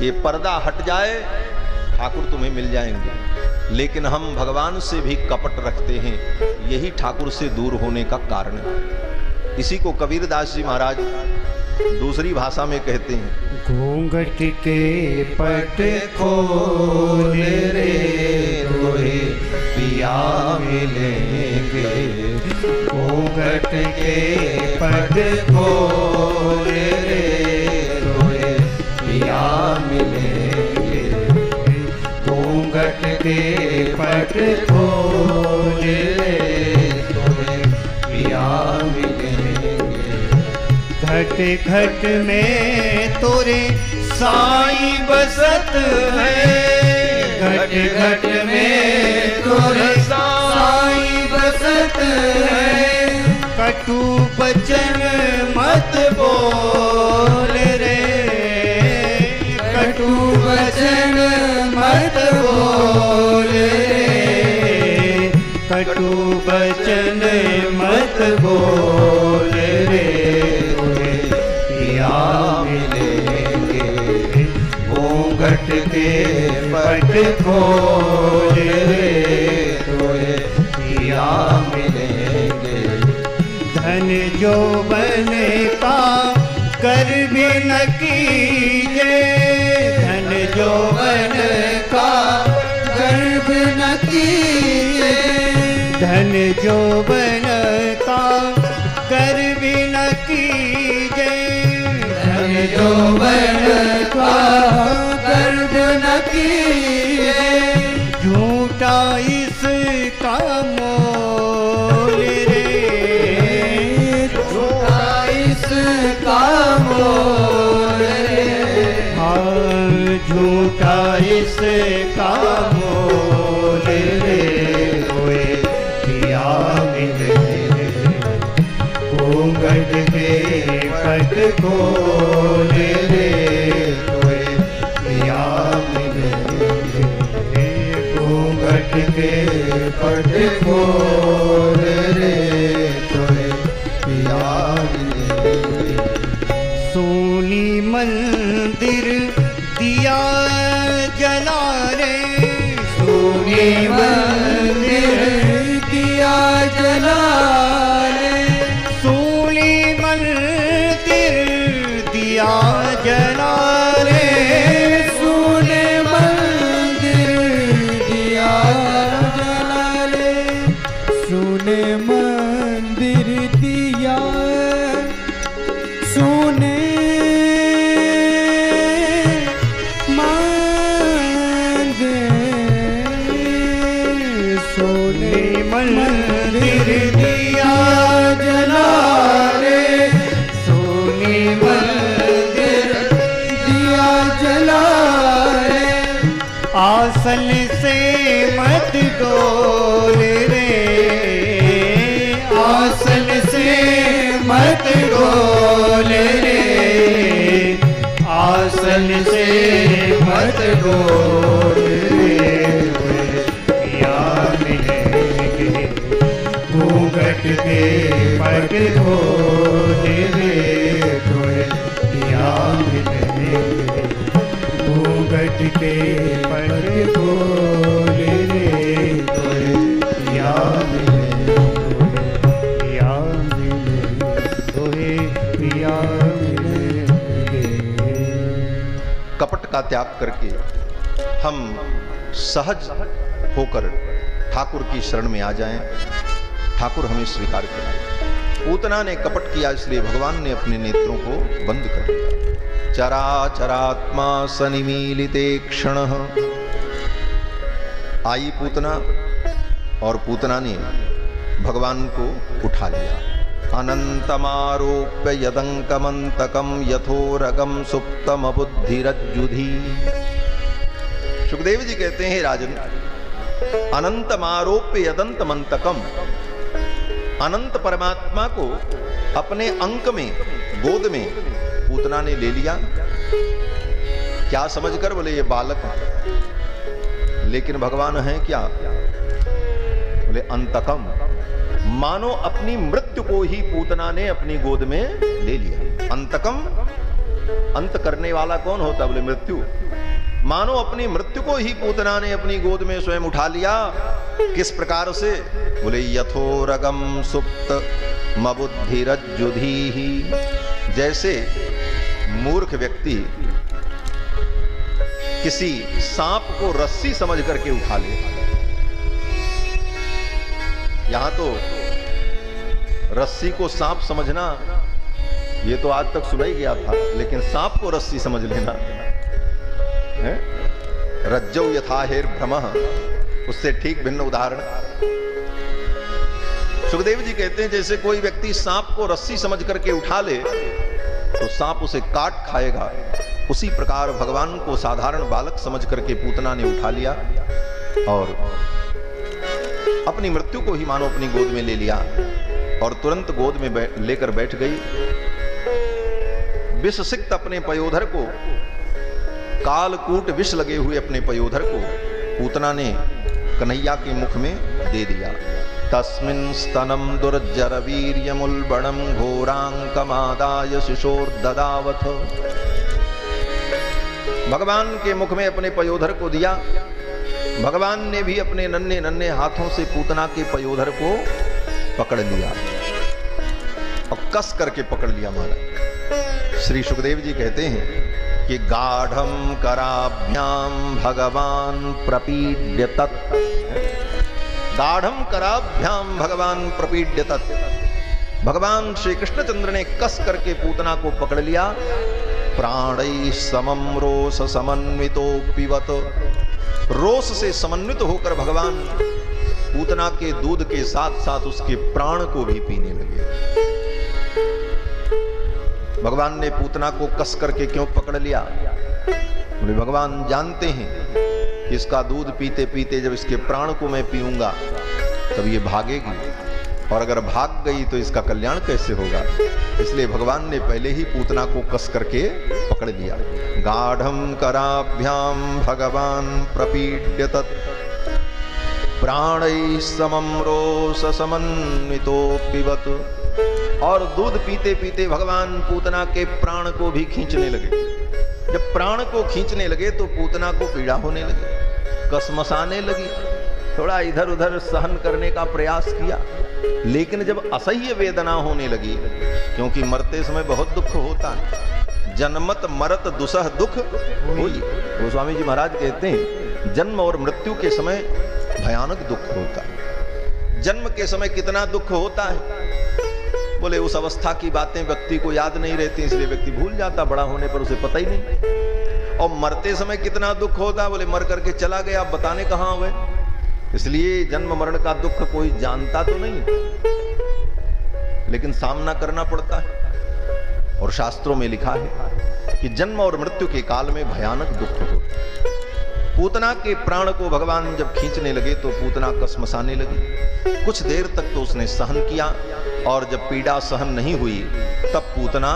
A: ये पर्दा हट जाए, ठाकुर तुम्हें मिल जाएंगे। लेकिन हम भगवान से भी कपट रखते हैं, यही ठाकुर से दूर होने का कारण है। इसी को कबीरदास जी महाराज दूसरी भाषा में कहते हैं,
B: घूंघट के पट खोल रे तोहे पिया मिलेंगे। घूंघट के पट खोल रे तोहे पिया मिलेंगे। घूंघट के पट खोल रे तोहे पिया मिलेंगे। घट घट में तोरे साई बसत है। घट घट में तोरे साई बसत है। कटु बचन मत बोल रे, कटु बचन मत बोल रे, कटु बचन मत बोल रे, पिया मिलेंगे। घूंघट के पट खोल रे तोहे पिया मिलेंगे। धन जो बन का कर भी न कीजे, धन जो बन का कर भी न कीजे। धन जो बन का कर भी न कीजे। धन जो बन का कर भी न कीजे। झूठा इसका मोल रे, झूठा इसका मोल रे। हाँ झूठा खोल रे तोए पिया मिले घूंघट के पट खोल रे तोए पिया मिले सोनी मंदिर दिया जला रे सोनी मंदिर दिया जला रे सोनी मंदिर दिया जला रे सोने मंदिर दिया जला रे सोने मंदिर दिया सोने मंदिर दिया जला रे सोने मंदिर दिया जला रे आसन से मत डोल रे आसन से मत डोल रे आसन से मत डोल रे घूंघट के पट खोल रे तोए पिया मिले घूंघट के पट खोल रे तोए पिया मिले पिया मिले तोए पिया मिले।
A: कपट का त्याग करके हम सहज होकर ठाकुर की शरण में आ जाएं, ठाकुर हमें स्वीकार करें। पूतना ने कपट किया, इसलिए भगवान ने अपने नेत्रों को बंद कर दिया। चराचरात्मा सनिमीलिते क्षण आई पूतना, और पूतना ने भगवान को उठा लिया। अनंतमारोप्य यदंकमंतकम यथोरगम सुप्तम बुद्धिरज्जुधि। सुखदेव जी कहते हैं, राजन, अनंतमारोप्य यदंतमंतकम, अनंत परमात्मा को अपने अंक में, गोद में पूतना ने ले लिया। क्या समझकर? बोले ये बालक है, लेकिन भगवान है क्या? बोले अंतकम, मानो अपनी मृत्यु को ही पूतना ने अपनी गोद में ले लिया। अंतकम, अंत करने वाला कौन होता? बोले मृत्यु। मानो अपनी मृत्यु को ही पूतना ने अपनी गोद में स्वयं उठा लिया। किस प्रकार से? बोले यथोरगम सुप्त मबुद्धिरज्जुधि। जैसे मूर्ख व्यक्ति किसी सांप को रस्सी समझ करके उठा ले। यहां तो रस्सी को सांप समझना, ये तो आज तक सुना ही गया था, लेकिन सांप को रस्सी समझ लेना, रज्जौ यथा हेर भ्रमः, उससे ठीक भिन्न उदाहरण। सुखदेव जी कहते हैं, जैसे कोई व्यक्ति सांप को रस्सी समझ करके उठा ले तो सांप उसे काट खाएगा, उसी प्रकार भगवान को साधारण बालक समझ करके पूतना ने उठा लिया और अपनी मृत्यु को ही मानो अपनी गोद में ले लिया और तुरंत गोद में लेकर बैठ गई। विष सिक्त अपने पयोधर को, कालकूट विष लगे हुए अपने पयोधर को पूतना ने कन्हैया के मुख में दे दिया। तस्मिन् स्तनम दुर्जर वीर्यमुल्बणम घोरांकमादाय शिशोर्ददावथ। भगवान के मुख में अपने पयोधर को दिया। भगवान ने भी अपने नन्हे नन्हे हाथों से पूतना के पयोधर को पकड़ लिया और कस करके पकड़ लिया महाराज। श्री सुखदेव जी कहते हैं कि गाढ़म कराभ्याम भगवान प्रपीड्य तत्। गाढ़म कराभ्याम भगवान प्रपीड्य तत्। भगवान श्री कृष्णचंद्र ने कस करके पूतना को पकड़ लिया। प्राणै समम रोष समन्वितो पिबत। रोष से समन्वित होकर भगवान पूतना के दूध के साथ साथ उसके प्राण को भी पीने लगे। भगवान ने पूतना को कस करके क्यों पकड़ लिया? बोले भगवान जानते हैं कि इसका दूध पीते पीते जब इसके प्राण को मैं पीऊंगा तब ये भागेगी, और अगर भाग गई तो इसका कल्याण कैसे होगा। इसलिए भगवान ने पहले ही पूतना को कस करके पकड़ लिया। गाढ़म कराभ्याम भगवान प्रपीड्य तत् प्राणैः समं रोष समन्वितो पिबत। और दूध पीते पीते भगवान पूतना के प्राण को भी खींचने लगे। जब प्राण को खींचने लगे तो पूतना को पीड़ा होने लगी, कसमसाने लगी, थोड़ा इधर उधर सहन करने का प्रयास किया, लेकिन जब असह्य वेदना होने लगी, क्योंकि मरते समय बहुत दुख होता है, जन्मत मरत दुसह दुख हुई। गोस्वामी जी महाराज कहते हैं जन्म और मृत्यु के समय भयानक दुख होता है। जन्म के समय कितना दुख होता है, बोले उस अवस्था की बातें व्यक्ति को याद नहीं रहती, इसलिए व्यक्ति भूल जाता, बड़ा होने पर उसे पता ही नहीं। और मरते समय कितना दुख होता, बोले मर करके चला गया, आप बताने कहां हुए। इसलिए जन्म मरण का दुख कोई जानता तो नहीं, लेकिन सामना करना पड़ता है। और शास्त्रों में लिखा है कि जन्म और मृत्यु के काल में भयानक दुख होता है। पूतना के प्राण को भगवान जब खींचने लगे तो पूतना कसमसाने लगी। कुछ देर तक तो उसने सहन किया, और जब पीड़ा सहन नहीं हुई तब पूतना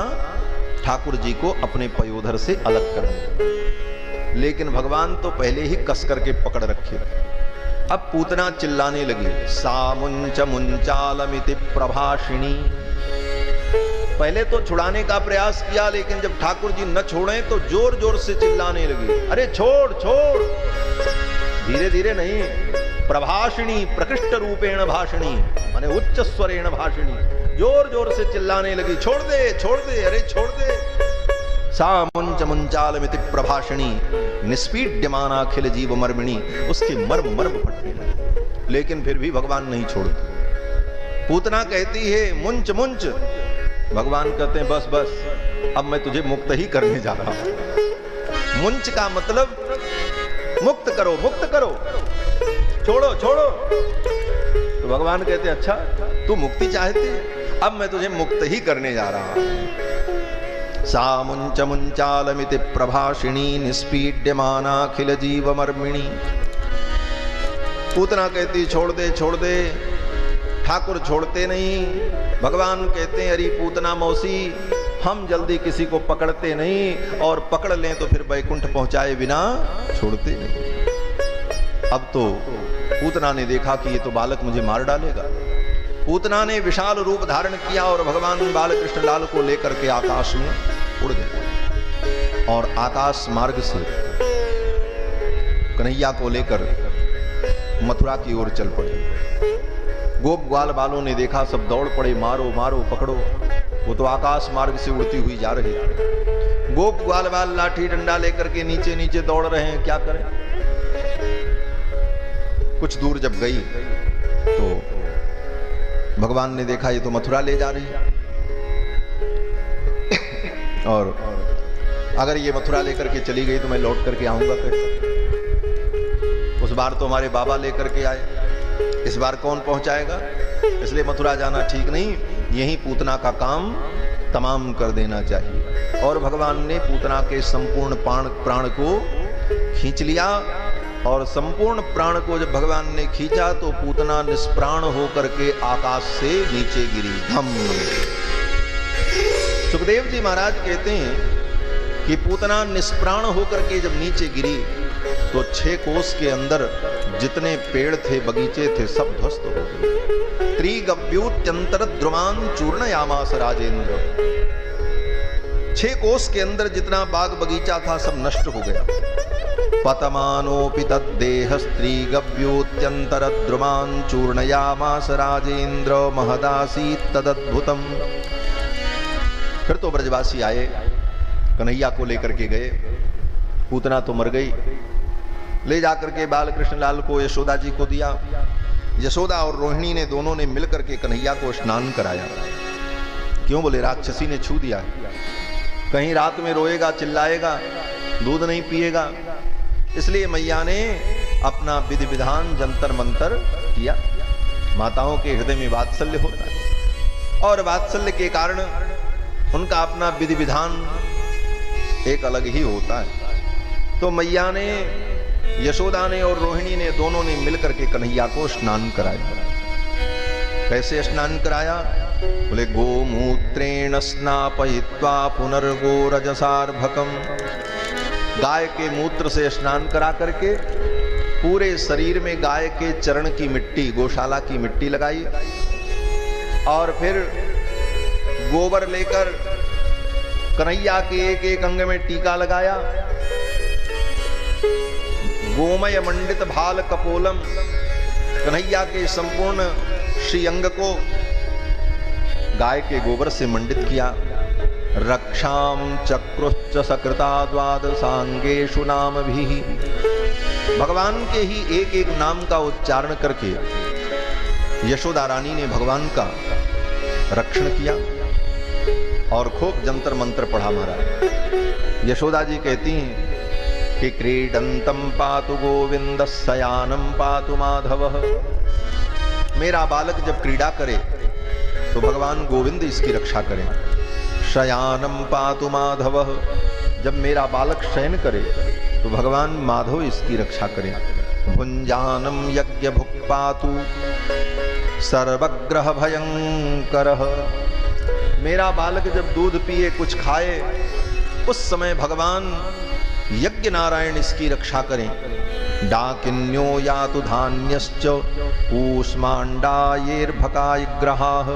A: ठाकुर जी को अपने पयोधर से अलग कर दिया। लेकिन भगवान तो पहले ही कस करके पकड़ रखे थे। अब पूतना चिल्लाने लगी, सा मुंच मुंचालमिति प्रभाषिणी। पहले तो छुड़ाने का प्रयास किया, लेकिन जब ठाकुर जी न छोड़े तो जोर जोर से चिल्लाने लगी, अरे छोड़ छोड़। धीरे धीरे नहीं, प्रभाषिणी, प्रकृष्ट रूपेण भाषिणी, माने उच्च स्वरेण भाषिणी, जोर जोर से चिल्लाने लगी, छोड़ दे छोड़ दे, अरे छोड़ दे। सा मुंच मुंचालमिति प्रभाषिणी निष्पीड्यमाना अखिल जीव मर्मिणी। उसके मर्म मर्म फटने लगे, लेकिन फिर भी भगवान नहीं छोड़ते। पूतना कहती है मुंच मुंच, भगवान कहते हैं बस बस, अब मैं तुझे मुक्त ही करने जा रहा हूं। मुंच का मतलब मुक्त करो, मुक्त करो, छोड़ो छोड़ो। तो भगवान कहते हैं अच्छा तू मुक्ति चाहती है, अब मैं तुझे मुक्त ही करने जा रहा हूं। सा मुंच मुंचालमिति प्रभाषिणी निष्पीड्यमाना अखिल जीव मर्मिणी। पूतना कहती छोड़ दे छोड़ दे, ठाकुर छोड़ते नहीं। भगवान कहते हैं अरे पूतना मौसी, हम जल्दी किसी को पकड़ते नहीं, और पकड़ लें तो फिर वैकुंठ पहुंचाए बिना छोड़ते नहीं। अब तो पूतना ने देखा कि ये तो बालक मुझे मार डालेगा। पूतना ने विशाल रूप धारण किया और भगवान बालकृष्ण लाल को लेकर के आकाश में उड़ गए, और आकाश मार्ग से कन्हैया को लेकर मथुरा की ओर चल पड़े। गोप ग्वाल बालों ने देखा, सब दौड़ पड़े, मारो मारो पकड़ो। वो तो आकाश मार्ग से उड़ती हुई जा रही है। गोप ग्वाल बाल लाठी डंडा लेकर के नीचे नीचे दौड़ रहे हैं, क्या करें। कुछ दूर जब गई तो भगवान ने देखा ये तो मथुरा ले जा रही है, और अगर ये मथुरा लेकर के चली गई तो मैं लौट करके आऊंगा कैसे। उस बार तो हमारे बाबा लेकर के आए, इस बार कौन पहुंचाएगा। इसलिए मथुरा जाना ठीक नहीं, यही पूतना का काम तमाम कर देना चाहिए। और भगवान ने पूतना के संपूर्ण प्राण को खींच लिया, और संपूर्ण प्राण को जब भगवान ने खींचा तो पूतना निष्प्राण होकर के आकाश से नीचे गिरी, धम। सुखदेव जी महाराज कहते हैं कि पूतना निष्प्राण होकर के जब नीचे गिरी तो 6 कोस के अंदर जितने पेड़ थे, बगीचे थे, सब ध्वस्त हो गए। त्रिगव्यूत्यंतर द्रुमान चूर्णयामास राजेंद्र। 6 कोस के अंदर जितना बाग बगीचा था सब नष्ट हो गया। पतमानोपि तद्देह स्त्रीगव्यूत्यंतर द्रुमान चूर्णयामास राजेंद्र महदासीत् तदद्भुतम्। फिर तो ब्रजवासी आए, कन्हैया को लेकर के गए। पूतना तो मर गई, ले जाकर के बालकृष्ण लाल को यशोदा जी को दिया। यशोदा और रोहिणी ने दोनों ने मिलकर के कन्हैया को स्नान कराया। क्यों, बोले राक्षसी ने छू दिया, कहीं रात में रोएगा चिल्लाएगा, दूध नहीं पिएगा। इसलिए मैया ने अपना विधि विधान जंतर मंतर किया। माताओं के हृदय में वात्सल्य होता है, और वात्सल्य के कारण उनका अपना विधि विधान एक अलग ही होता है। तो मैया ने, यशोदा ने और रोहिणी ने दोनों ने मिलकर के कन्हैया को स्नान कराया। कैसे स्नान कराया, बोले गोमूत्रेण स्नापयित्वा पुनर्गोरजसार्भकम, गाय के मूत्र से स्नान करा करके पूरे शरीर में गाय के चरण की मिट्टी, गौशाला की मिट्टी लगाई और फिर गोबर लेकर कन्हैया के एक एक अंग में टीका लगाया। गोमय मंडित भाल कपोलम, कन्हैया के संपूर्ण श्री अंग को गाय के गोबर से मंडित किया। रक्षाम चक्रुश्च सकृता द्वादशांगेषु नाम भी, भगवान के ही एक एक नाम का उच्चारण करके यशोदा रानी ने भगवान का रक्षण किया और खूब जंतर मंत्र पढ़ा महाराज। यशोदा जी कहती हैं कि क्रीडंतम पातु गोविंद शयानम पातु माधव, मेरा बालक जब क्रीड़ा करे तो भगवान गोविंद इसकी रक्षा करें। शयानम पातु माधव, जब मेरा बालक शयन करे तो भगवान माधव इसकी रक्षा करें। भुंजानम यज्ञ भुक् पातु सर्वग्रह भयंकर, मेरा बालक जब दूध पिए कुछ खाए उस समय भगवान यज्ञ नारायण इसकी रक्षा करें। डाकिन्यो यातु धान्यश्च कूष्मांडायैर्भकायग्रहाः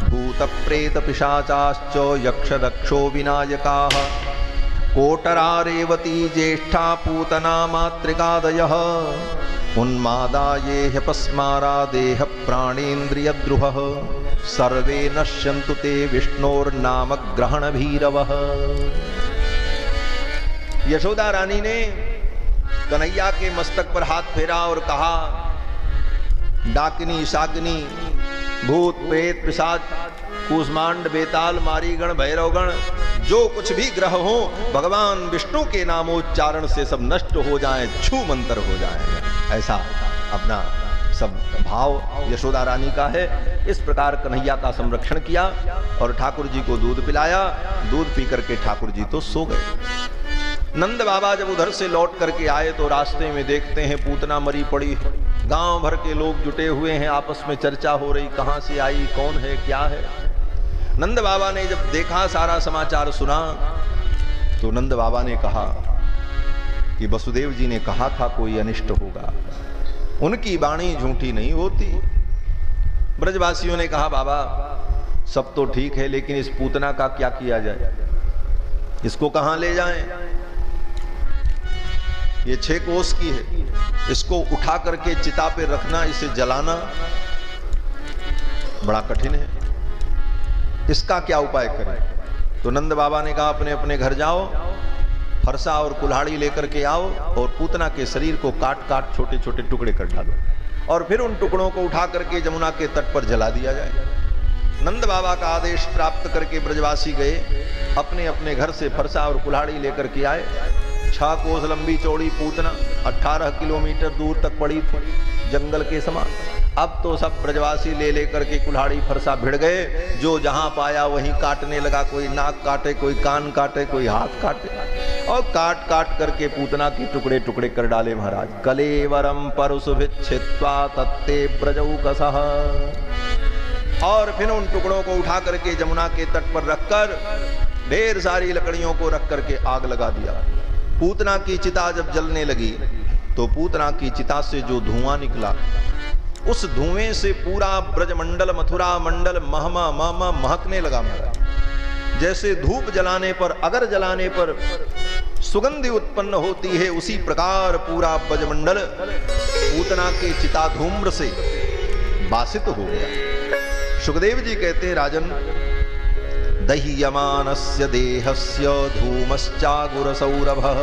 A: भूत प्रेत पिशाचाश्च यक्ष दक्षो विनायकाः कोटरा रेवती ज्येष्ठा पूतना मातृकादयः उन्मादा ये ह्यपस्मारा देह प्राणेन्द्रियद्रुहः सर्वे नश्यन्तु ते विष्णोर्नाम ग्रहण भीरवः। यशोदा रानी ने कन्हैया के मस्तक पर हाथ फेरा और कहा, डाकिनी शाकिनी भूत प्रेत पिशाच कूष्मांड बेताल मारीगण भैरवगण जो कुछ भी ग्रह हो भगवान विष्णु के नामोच्चारण से सब नष्ट हो जाएं, छू मंतर हो जाएं। ऐसा अपना सब भाव यशोदा रानी का है। इस प्रकार कन्हैया का संरक्षण किया और ठाकुर जी को दूध पिलाया। दूध पी करके ठाकुर जी तो सो गए। नंद बाबा जब उधर से लौट करके आए तो रास्ते में देखते हैं पूतना मरी पड़ी है। गांव भर के लोग जुटे हुए हैं, आपस में चर्चा हो रही, कहां से आई, कौन है, क्या है। नंद बाबा ने जब देखा, सारा समाचार सुना, तो नंद बाबा ने कहा कि वसुदेव जी ने कहा था कोई अनिष्ट होगा, उनकी वाणी झूठी नहीं होती। ब्रजवासियों ने कहा बाबा सब तो ठीक है, लेकिन इस पूतना का क्या किया जाए, इसको कहां ले जाएं? ये 6 कोस की है, इसको उठा करके चिता पे रखना, इसे जलाना बड़ा कठिन है, इसका क्या उपाय करें? तो नंद बाबा ने कहा अपने अपने घर जाओ, फरसा और कुल्हाड़ी लेकर के आओ और पूतना के शरीर को काट काट छोटे छोटे टुकड़े कर डालो और फिर उन टुकड़ों को उठा करके जमुना के तट पर जला दिया जाए। नंद बाबा का आदेश प्राप्त करके ब्रजवासी गए, अपने अपने घर से फरसा और कुल्हाड़ी लेकर के आए। 6 कोस लंबी चौड़ी पूतना 18 किलोमीटर दूर तक पड़ी थी, जंगल के समान। अब तो सब ब्रजवासी ले लेकर के कुल्हाड़ी फरसा भिड़ गए, जो जहां पाया वहीं काटने लगा। कोई नाक काटे, कोई कान काटे, कोई हाथ काटे और काट काट करके पूतना के टुकड़े टुकड़े कर डाले महाराज। कलेवरम परुषुभिच्छित्वा तत्ते ब्रजौकसः, और फिर उन टुकड़ों को उठा करके जमुना के तट पर रखकर ढेर सारी लकड़ियों को रख करके आग लगा दिया। पूतना की चिता जब जलने लगी तो पूतना की चिता से जो धुआं निकला, उस धुएं से पूरा ब्रजमंडल मथुरा मंडल महमा महमा महकने लगा महाराज। जैसे धूप जलाने पर, अगर जलाने पर सुगंधि उत्पन्न होती है, उसी प्रकार पूरा ब्रजमंडल पूतना के चिता धूम्र से बासित हो गया। सुखदेव जी कहते हैं राजन, दह्यमानस्य देहस्य धूमश्चागुरसौरभः,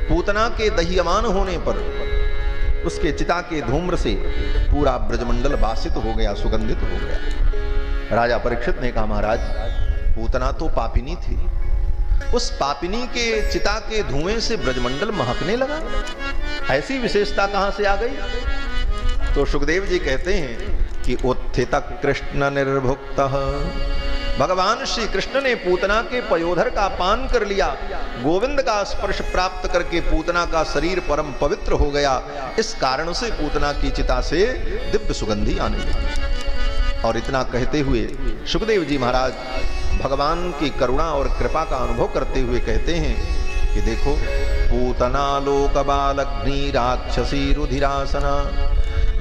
A: पूतना के दह्यमान होने पर उसके चिता के धूम्र से पूरा ब्रजमंडल बासित हो गया, सुगंधित हो गया। राजा परीक्षित ने कहा महाराज पूतना तो पापिनी थी, उस पापिनी के चिता के धुएं से ब्रजमंडल महकने लगा, ऐसी विशेषता कहां से आ गई? तो सुखदेव जी कहते हैं कि उत्थित कृष्ण निर्भुक्तः, भगवान श्री कृष्ण ने पूतना के पयोधर का पान कर लिया, गोविंद का स्पर्श प्राप्त करके पूतना का शरीर परम पवित्र हो गया। इस कारण से पूतना की चिता से दिव्य सुगंधी आने लगी। और इतना कहते हुए सुखदेव जी महाराज भगवान की करुणा और कृपा का अनुभव करते हुए कहते हैं कि देखो, पूतना लोक बालग्नि राक्षसी रुधिरासना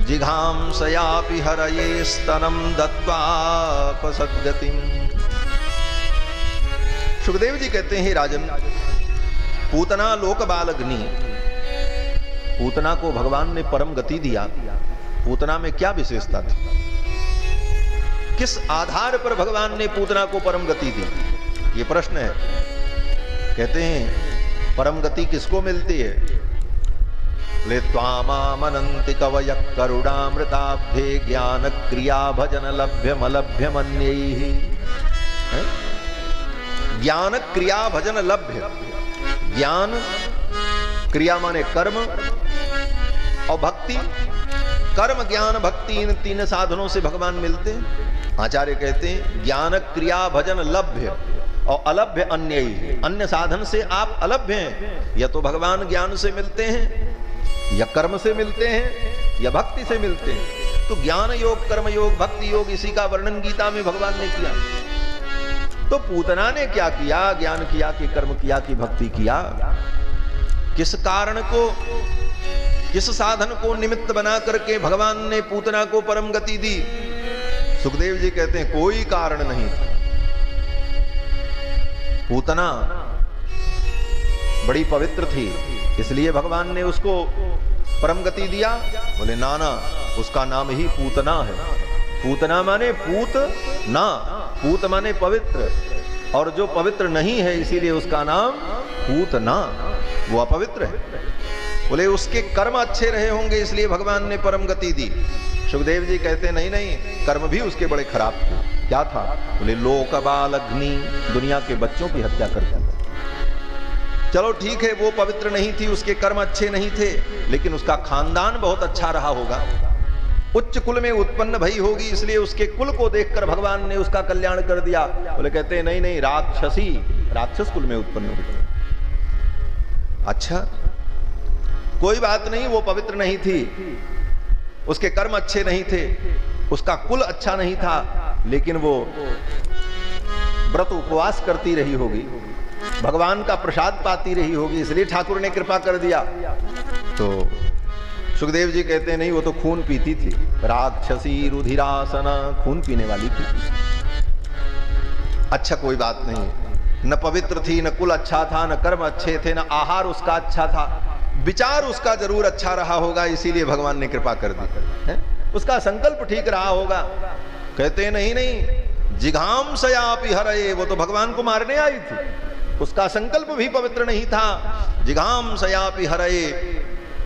A: जिघांसयापि हरये स्तनम दत्वापसद्गतिम। सुखदेव जी कहते हैं, राजन, पूतना लोक बालग्नि, पूतना को भगवान ने परम गति दिया। पूतना में क्या विशेषता थी? किस आधार पर भगवान ने पूतना को परम गति दी? ये प्रश्न है। कहते हैं परम गति किसको मिलती है? ले त्वामामनन्ति कवय करुणामृताब्धे ज्ञान क्रिया भजन लभ्यम अलभ्यमन्यैः। ज्ञान क्रिया भजन लभ्य। ज्ञान क्रिया माने कर्म और भक्ति। कर्म ज्ञान भक्ति इन तीन साधनों से भगवान मिलते हैं। आचार्य कहते हैं ज्ञान क्रिया भजन लभ्य और अलभ्य अन्य ही। अन्य साधन से आप अलभ्य हैं, या तो भगवान ज्ञान से मिलते हैं, या कर्म से मिलते हैं, या भक्ति से मिलते हैं। तो ज्ञान योग, कर्म योग, भक्ति योग, इसी का वर्णन गीता में भगवान ने किया। तो पूतना ने क्या किया? ज्ञान किया कि कर्म किया कि भक्ति किया? किस कारण को, किस साधन को निमित्त बना करके भगवान ने पूतना को परम गति दी? सुखदेव जी कहते हैं कोई कारण नहीं था। पूतना बड़ी पवित्र थी, इसलिए भगवान ने उसको परम गति दिया। बोले नाना, उसका नाम ही पूतना है। पूतना माने पूत ना, पूत माने पवित्र, और जो पवित्र नहीं है इसीलिए उसका नाम पूतना, वो अपवित्र है। बोले उसके कर्म अच्छे रहे होंगे इसलिए भगवान ने परम गति दी। सुखदेव जी कहते नहीं नहीं, कर्म भी उसके बड़े खराब थे। क्या था? बोले लोक बालग्नि, दुनिया के बच्चों की हत्या करता था। चलो ठीक है, वो पवित्र नहीं थी, उसके कर्म अच्छे नहीं थे, लेकिन उसका खानदान बहुत अच्छा रहा होगा, उच्च कुल में उत्पन्न भई होगी, इसलिए उसके कुल को देखकर भगवान ने उसका कल्याण कर दिया। बोले कहते हैं नहीं नहीं, राक्षसी, राक्षस कुल में उत्पन्न हुई। अच्छा, कोई बात नहीं, वो पवित्र नहीं थी, उसके कर्म अच्छे नहीं थे, उसका कुल अच्छा नहीं था, लेकिन वो व्रत उपवास करती रही होगी, भगवान का प्रसाद पाती रही होगी, इसलिए ठाकुर ने कृपा कर दिया। तो सुखदेव जी कहते हैं नहीं, वो तो खून पीती थी, राक्षसी रुधिरासना, खून पीने वाली थी। अच्छा कोई बात नहीं, न पवित्र थी, न कुल अच्छा था, न कर्म अच्छे थे, न आहार उसका अच्छा था, विचार उसका जरूर अच्छा रहा होगा, इसीलिए भगवान ने कृपा कर दी है? उसका संकल्प ठीक रहा होगा। कहते हैं नहीं नहीं, जिघांसयापि हरये, वो तो भगवान को मारने आई थी, उसका संकल्प भी पवित्र नहीं था। जिघांसयापि हरये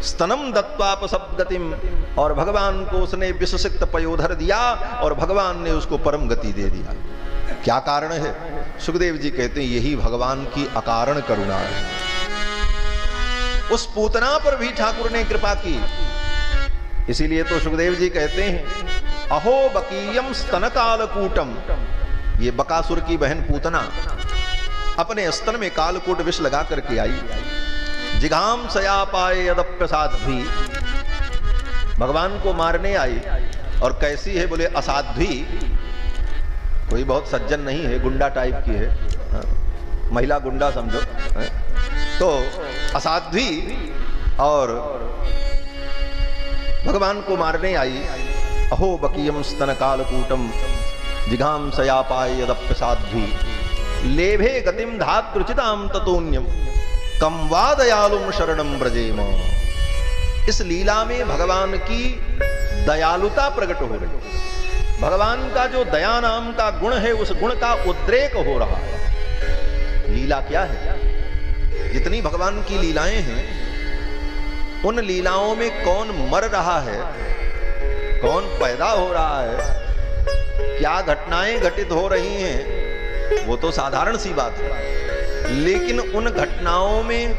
A: स्तनम दत्वापसद्गतिम, और भगवान को उसने विषसिक्त पयोधर दिया और भगवान ने उसको परम गति दे दिया। क्या कारण है? सुखदेव जी कहते हैं यही भगवान की अकारण करुणा है। उस पूतना पर भी ठाकुर ने कृपा की, इसीलिए तो सुखदेव जी कहते हैं अहो बकीयम स्तन कालकूटम, ये बकासुर की बहन पूतना अपने स्तन में कालकूट विष लगा करके आई। जिघाम सया पाए यदप्यसाध्वी, भगवान को मारने आई, और कैसी है? बोले असाध्वी, कोई बहुत सज्जन नहीं है, गुंडा टाइप की है, महिला गुंडा समझो है? तो असाध्वी और भगवान को मारने आई। अहो बकीयम स्तन कालकूटम जिघाम सयापाय यदप्यसाध्वी लेभे गतिम धातृचिताम ततोन्यम कम वा दयालुम शरणम ब्रजेम। इस लीला में भगवान की दयालुता प्रकट हो रही। भगवान का जो दया नाम का गुण है, उस गुण का उद्रेक हो रहा है। लीला क्या है? जितनी भगवान की लीलाएं हैं, उन लीलाओं में कौन मर रहा है, कौन पैदा हो रहा है, क्या घटनाएं घटित हो रही हैं, वो तो साधारण सी बात है। लेकिन उन घटनाओं में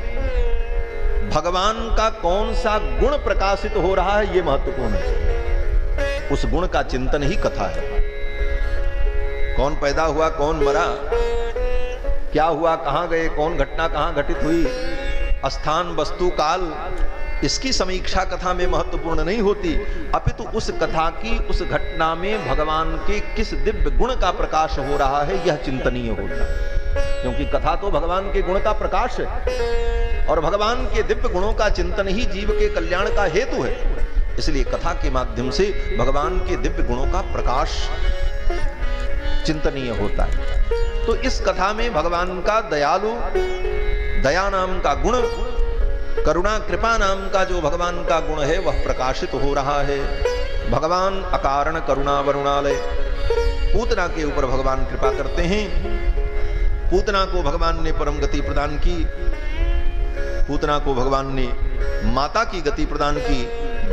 A: भगवान का कौन सा गुण प्रकाशित हो रहा है, ये महत्वपूर्ण है। उस गुण का चिंतन ही कथा है। कौन पैदा हुआ, कौन मरा, क्या हुआ, कहां गए, कौन घटना कहां घटित हुई, स्थान वस्तु काल इसकी समीक्षा कथा में महत्वपूर्ण नहीं होती, अपितु उस कथा की, उस घटना में भगवान के किस दिव्य गुण का प्रकाश हो रहा है यह चिंतनीय होता है। क्योंकि कथा तो भगवान के गुण का प्रकाश है और भगवान के दिव्य गुणों का चिंतन ही जीव के कल्याण का हेतु है। इसलिए कथा के माध्यम से भगवान के दिव्य गुणों का प्रकाश चिंतनीय होता है। तो इस कथा में भगवान का दयालु, दया नाम का गुण, करुणा कृपा नाम का जो भगवान का गुण है वह प्रकाशित हो रहा है। भगवान अकारण करुणा वरुणालय, पूतना के ऊपर भगवान कृपा करते हैं। पूतना को भगवान ने परम गति प्रदान की, पूतना को भगवान ने माता की गति प्रदान की,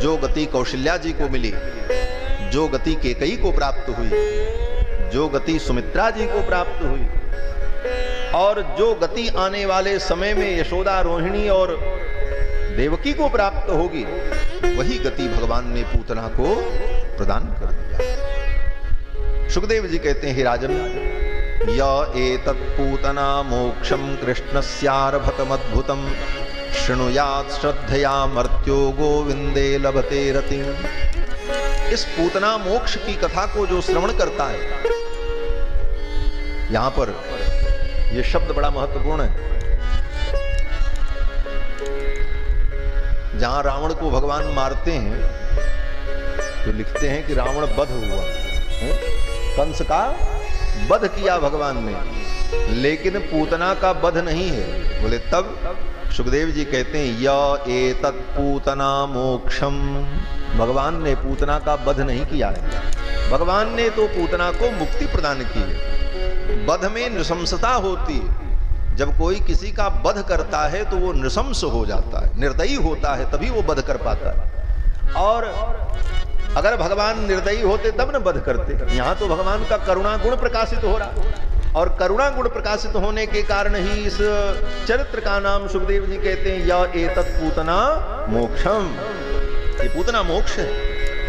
A: जो गति कौशल्या जी को मिली, जो गति केकई को प्राप्त हुई, जो गति सुमित्रा जी को प्राप्त हुई, और जो गति आने वाले समय में यशोदा, रोहिणी और देवकी को प्राप्त होगी, वही गति भगवान ने पूतना को प्रदान कर दिया। सुखदेव जी कहते हैं, हे राजन, य एतत् पूतना मोक्षम कृष्णस्यार्भकमद्भुतम् शृणुयात् श्रद्धया मर्त्यो गोविंदे लभते रतिम्। इस पूतना मोक्ष की कथा को जो श्रवण करता है, यहां पर यह शब्द बड़ा महत्वपूर्ण है। जहां रावण को भगवान मारते हैं तो लिखते हैं कि रावण वध हुआ, कंस का वध किया भगवान ने, लेकिन पूतना का वध नहीं है। बोले तब? सुखदेव जी कहते हैं, य एतत् पूतना मोक्षम, भगवान ने पूतना का वध नहीं किया है, भगवान ने तो पूतना को मुक्ति प्रदान की है। वध में नृशंसता होती है, जब कोई किसी का वध करता है तो वो नृशंस हो जाता है, निर्दयी होता है, तभी वो वध कर पाता है। और अगर भगवान निर्दयी होते तब न वध करते। यहाँ तो भगवान का करुणा गुण प्रकाशित हो रहा, और करुणा गुण प्रकाशित होने के कारण ही इस चरित्र का नाम सुखदेव जी कहते हैं, य एतत् पूतना मोक्षम, ये पूतना मोक्ष है।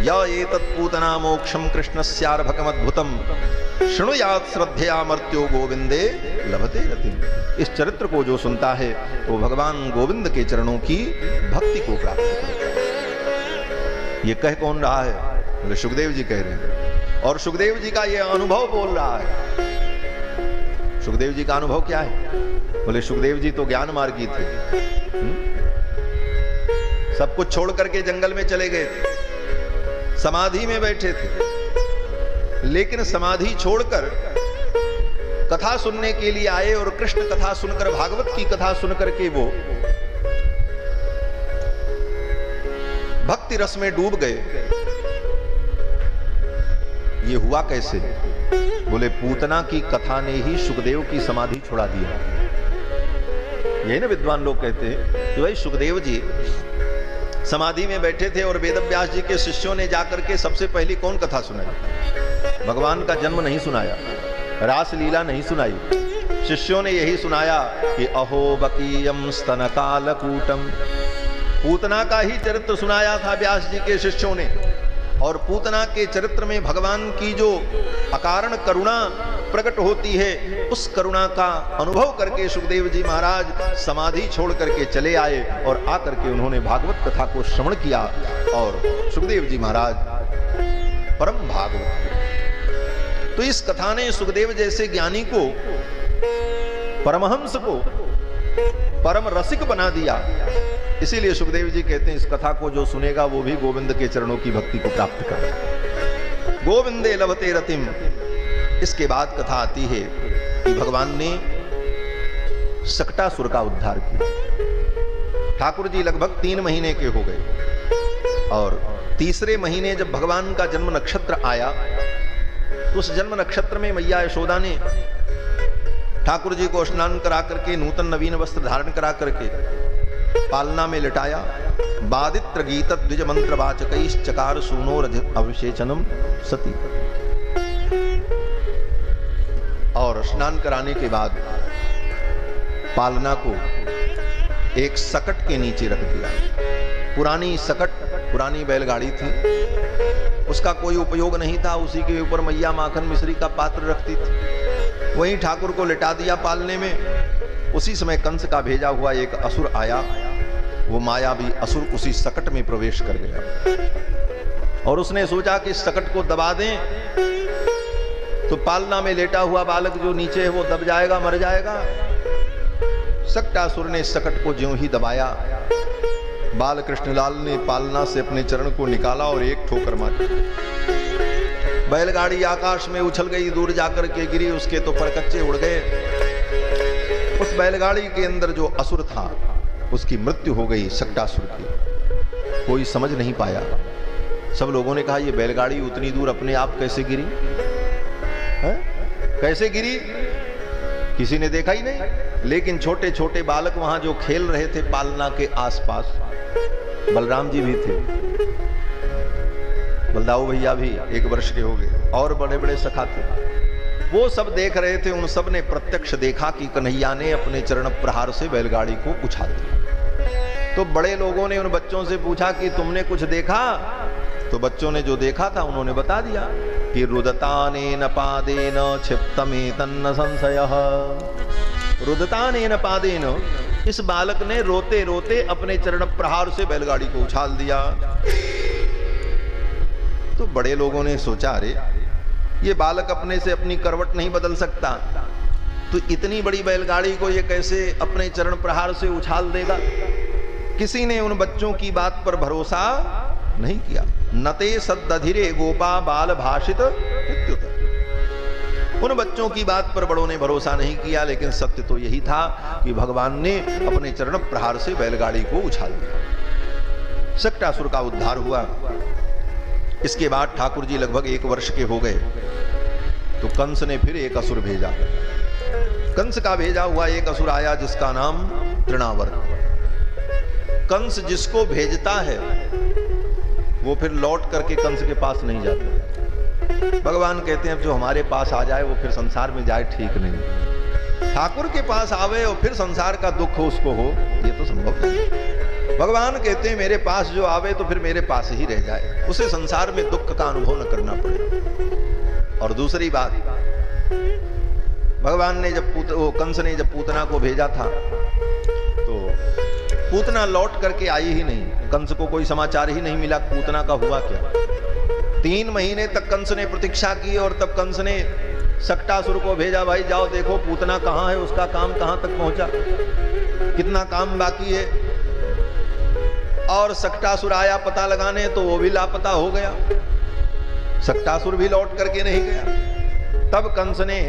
A: य एतत् पूतना मोक्षम कृष्णस्यार्भकमद्भुतम् शृणुयात् श्रद्धया मर्त्यो गोविंदे लभते रतिम्। इस चरित्र को जो सुनता है वो भगवान गोविंद के चरणों की भक्ति को प्राप्त करता है। ये कह कौन रहा है? बोले सुखदेव जी कह रहे हैं, और सुखदेव जी का ये अनुभव बोल रहा है। सुखदेव जी का अनुभव क्या है? बोले सुखदेव जी तो ज्ञान मार्गी थे, सब कुछ छोड़ करके जंगल में चले गए थे, समाधि में बैठे थे, लेकिन समाधि छोड़कर कथा सुनने के लिए आए और कृष्ण कथा सुनकर, भागवत की कथा सुनकर के वो भक्ति रस में डूब गए। ये हुआ कैसे? बोले पूतना की कथा ने ही सुखदेव की समाधि छुड़ा दिया। यही ना विद्वान लोग कहते हैं कि भाई सुखदेव जी समाधि में बैठे थे और वेदव्यास जी के शिष्यों ने जाकर के सबसे पहली कौन कथा सुनाई? भगवान का जन्म नहीं सुनाया, रास लीला नहीं सुनाई, शिष्यों ने यही सुनाया कि अहो बकीयम स्तनकालकूटम। पूतना का ही चरित्र सुनाया था व्यास जी के शिष्यों ने, और पूतना के चरित्र में भगवान की जो अकारण करुणा प्रकट होती है, उस करुणा का अनुभव करके सुखदेव जी महाराज समाधि छोड़ करके चले आए और आकर के उन्होंने भागवत कथा को श्रवण किया। और सुखदेव जी महाराज परम भागवत। तो इस कथा ने सुखदेव जैसे ज्ञानी को, परमहंस को परम रसिक बना दिया। इसीलिए सुखदेव जी कहते हैं, इस कथा को जो सुनेगा वो भी गोविंद के चरणों की भक्ति को प्राप्त करेगा। गोविंदे लभते रतिम। इसके बाद कथा आती है कि भगवान ने सकटासुर का उद्धार किया। ठाकुर जी लगभग 3 महीने के हो गए, और तीसरे महीने जब भगवान का जन्म नक्षत्र आया, तो उस जन्म नक्षत्र में मैया यशोदा ने ठाकुर जी को स्नान करा करके, नूतन नवीन वस्त्र धारण करा करके पालना में लिटाया। बादित्र गीत द्विज मंत्र वाचक चकार सूनोर अविशेषणम सती। और स्नान कराने के बाद पालना को एक सकट के नीचे रख दिया। पुरानी सकट, पुरानी बैलगाड़ी थी, उसका कोई उपयोग नहीं था, उसी के ऊपर मैया माखन मिश्री का पात्र रखती थी। वहीं ठाकुर को लिटा दिया पालने में। उसी समय कंस का भेजा हुआ एक असुर आया, वो मायावी असुर उसी सकट में प्रवेश कर गया और उसने सोचा कि इस सकट को दबा दें तो पालना में लेटा हुआ बालक जो नीचे है वो दब जाएगा, मर जाएगा। सक्टासुर ने इस सकट को ज्यों ही दबाया, बाल कृष्णलाल ने पालना से अपने चरण को निकाला और एक ठोकर मारी। बैलगाड़ी आकाश में उछल गई, दूर जाकर के गिरी, उसके तो परकच्चे उड़ गए। उस बैलगाड़ी के अंदर जो असुर था उसकी मृत्यु हो गई, सक्टासुर की। कोई समझ नहीं पाया। सब लोगों ने कहा ये बैलगाड़ी उतनी दूर अपने आप कैसे गिरी है? कैसे गिरी? किसी ने देखा ही नहीं। लेकिन छोटे छोटे बालक वहां जो खेल रहे थे पालना के आसपास, बलराम जी भी थे, बलदाऊ भैया भी 1 वर्ष के हो गए, और बड़े बड़े सखा थे, वो सब देख रहे थे। उन सब ने प्रत्यक्ष देखा कि कन्हैया ने अपने चरण प्रहार से बैलगाड़ी को उछाल दिया। तो बड़े लोगों ने उन बच्चों से पूछा कि तुमने कुछ देखा? तो बच्चों ने जो देखा था उन्होंने बता दिया कि रुदतानेन पादेन क्षिप्तमेतन्न संशयः। रुदतानेन पादेन, इस बालक ने रोते रोते अपने चरण प्रहार से बैलगाड़ी को उछाल दिया। तो बड़े लोगों ने सोचा अरे ये बालक अपने से अपनी करवट नहीं बदल सकता, तो इतनी बड़ी बैलगाड़ी को ये कैसे अपने चरण प्रहार से उछाल देगा? किसी ने उन बच्चों की बात पर भरोसा नहीं किया। नते सद्दधिरे गोपा बाल भाषित इत्युत। उन बच्चों की बात पर बड़ों ने भरोसा नहीं किया, लेकिन सत्य तो यही था कि भगवान ने अपने चरण प्रहार से बैलगाड़ी को उछाल दिया। सक्टासुर का उद्धार हुआ। इसके बाद ठाकुर जी लगभग 1 वर्ष के हो गए तो कंस ने फिर एक असुर भेजा। कंस का भेजा हुआ एक असुर आया जिसका नाम तृणावर्त। कंस जिसको भेजता है वो फिर लौट करके कंस के पास नहीं जाता। भगवान कहते हैं जो हमारे पास आ जाए वो फिर संसार में जाए ठीक नहीं। ठाकुर के पास आवे और फिर संसार का दुख उसको हो, ये तो संभव नहीं। भगवान कहते हैं मेरे पास जो आवे तो फिर मेरे पास ही रह जाए, उसे संसार में दुख का अनुभव न करना पड़े। और दूसरी बात, भगवान ने जब कंस ने जब पूतना को भेजा था तो पूतना लौट करके आई ही नहीं। कंस को कोई समाचार ही नहीं मिला पूतना का हुआ क्या। 3 महीने तक कंस ने प्रतीक्षा की और तब कंस ने सक्टासुर को भेजा, भाई जाओ देखो पूतना कहाँ है, उसका काम कहाँ तक पहुंचा, कितना काम बाकी है। और सक्टासुर आया पता लगाने तो वो भी लापता हो गया, सक्टासुर भी लौट करके नहीं गया। तब कंस ने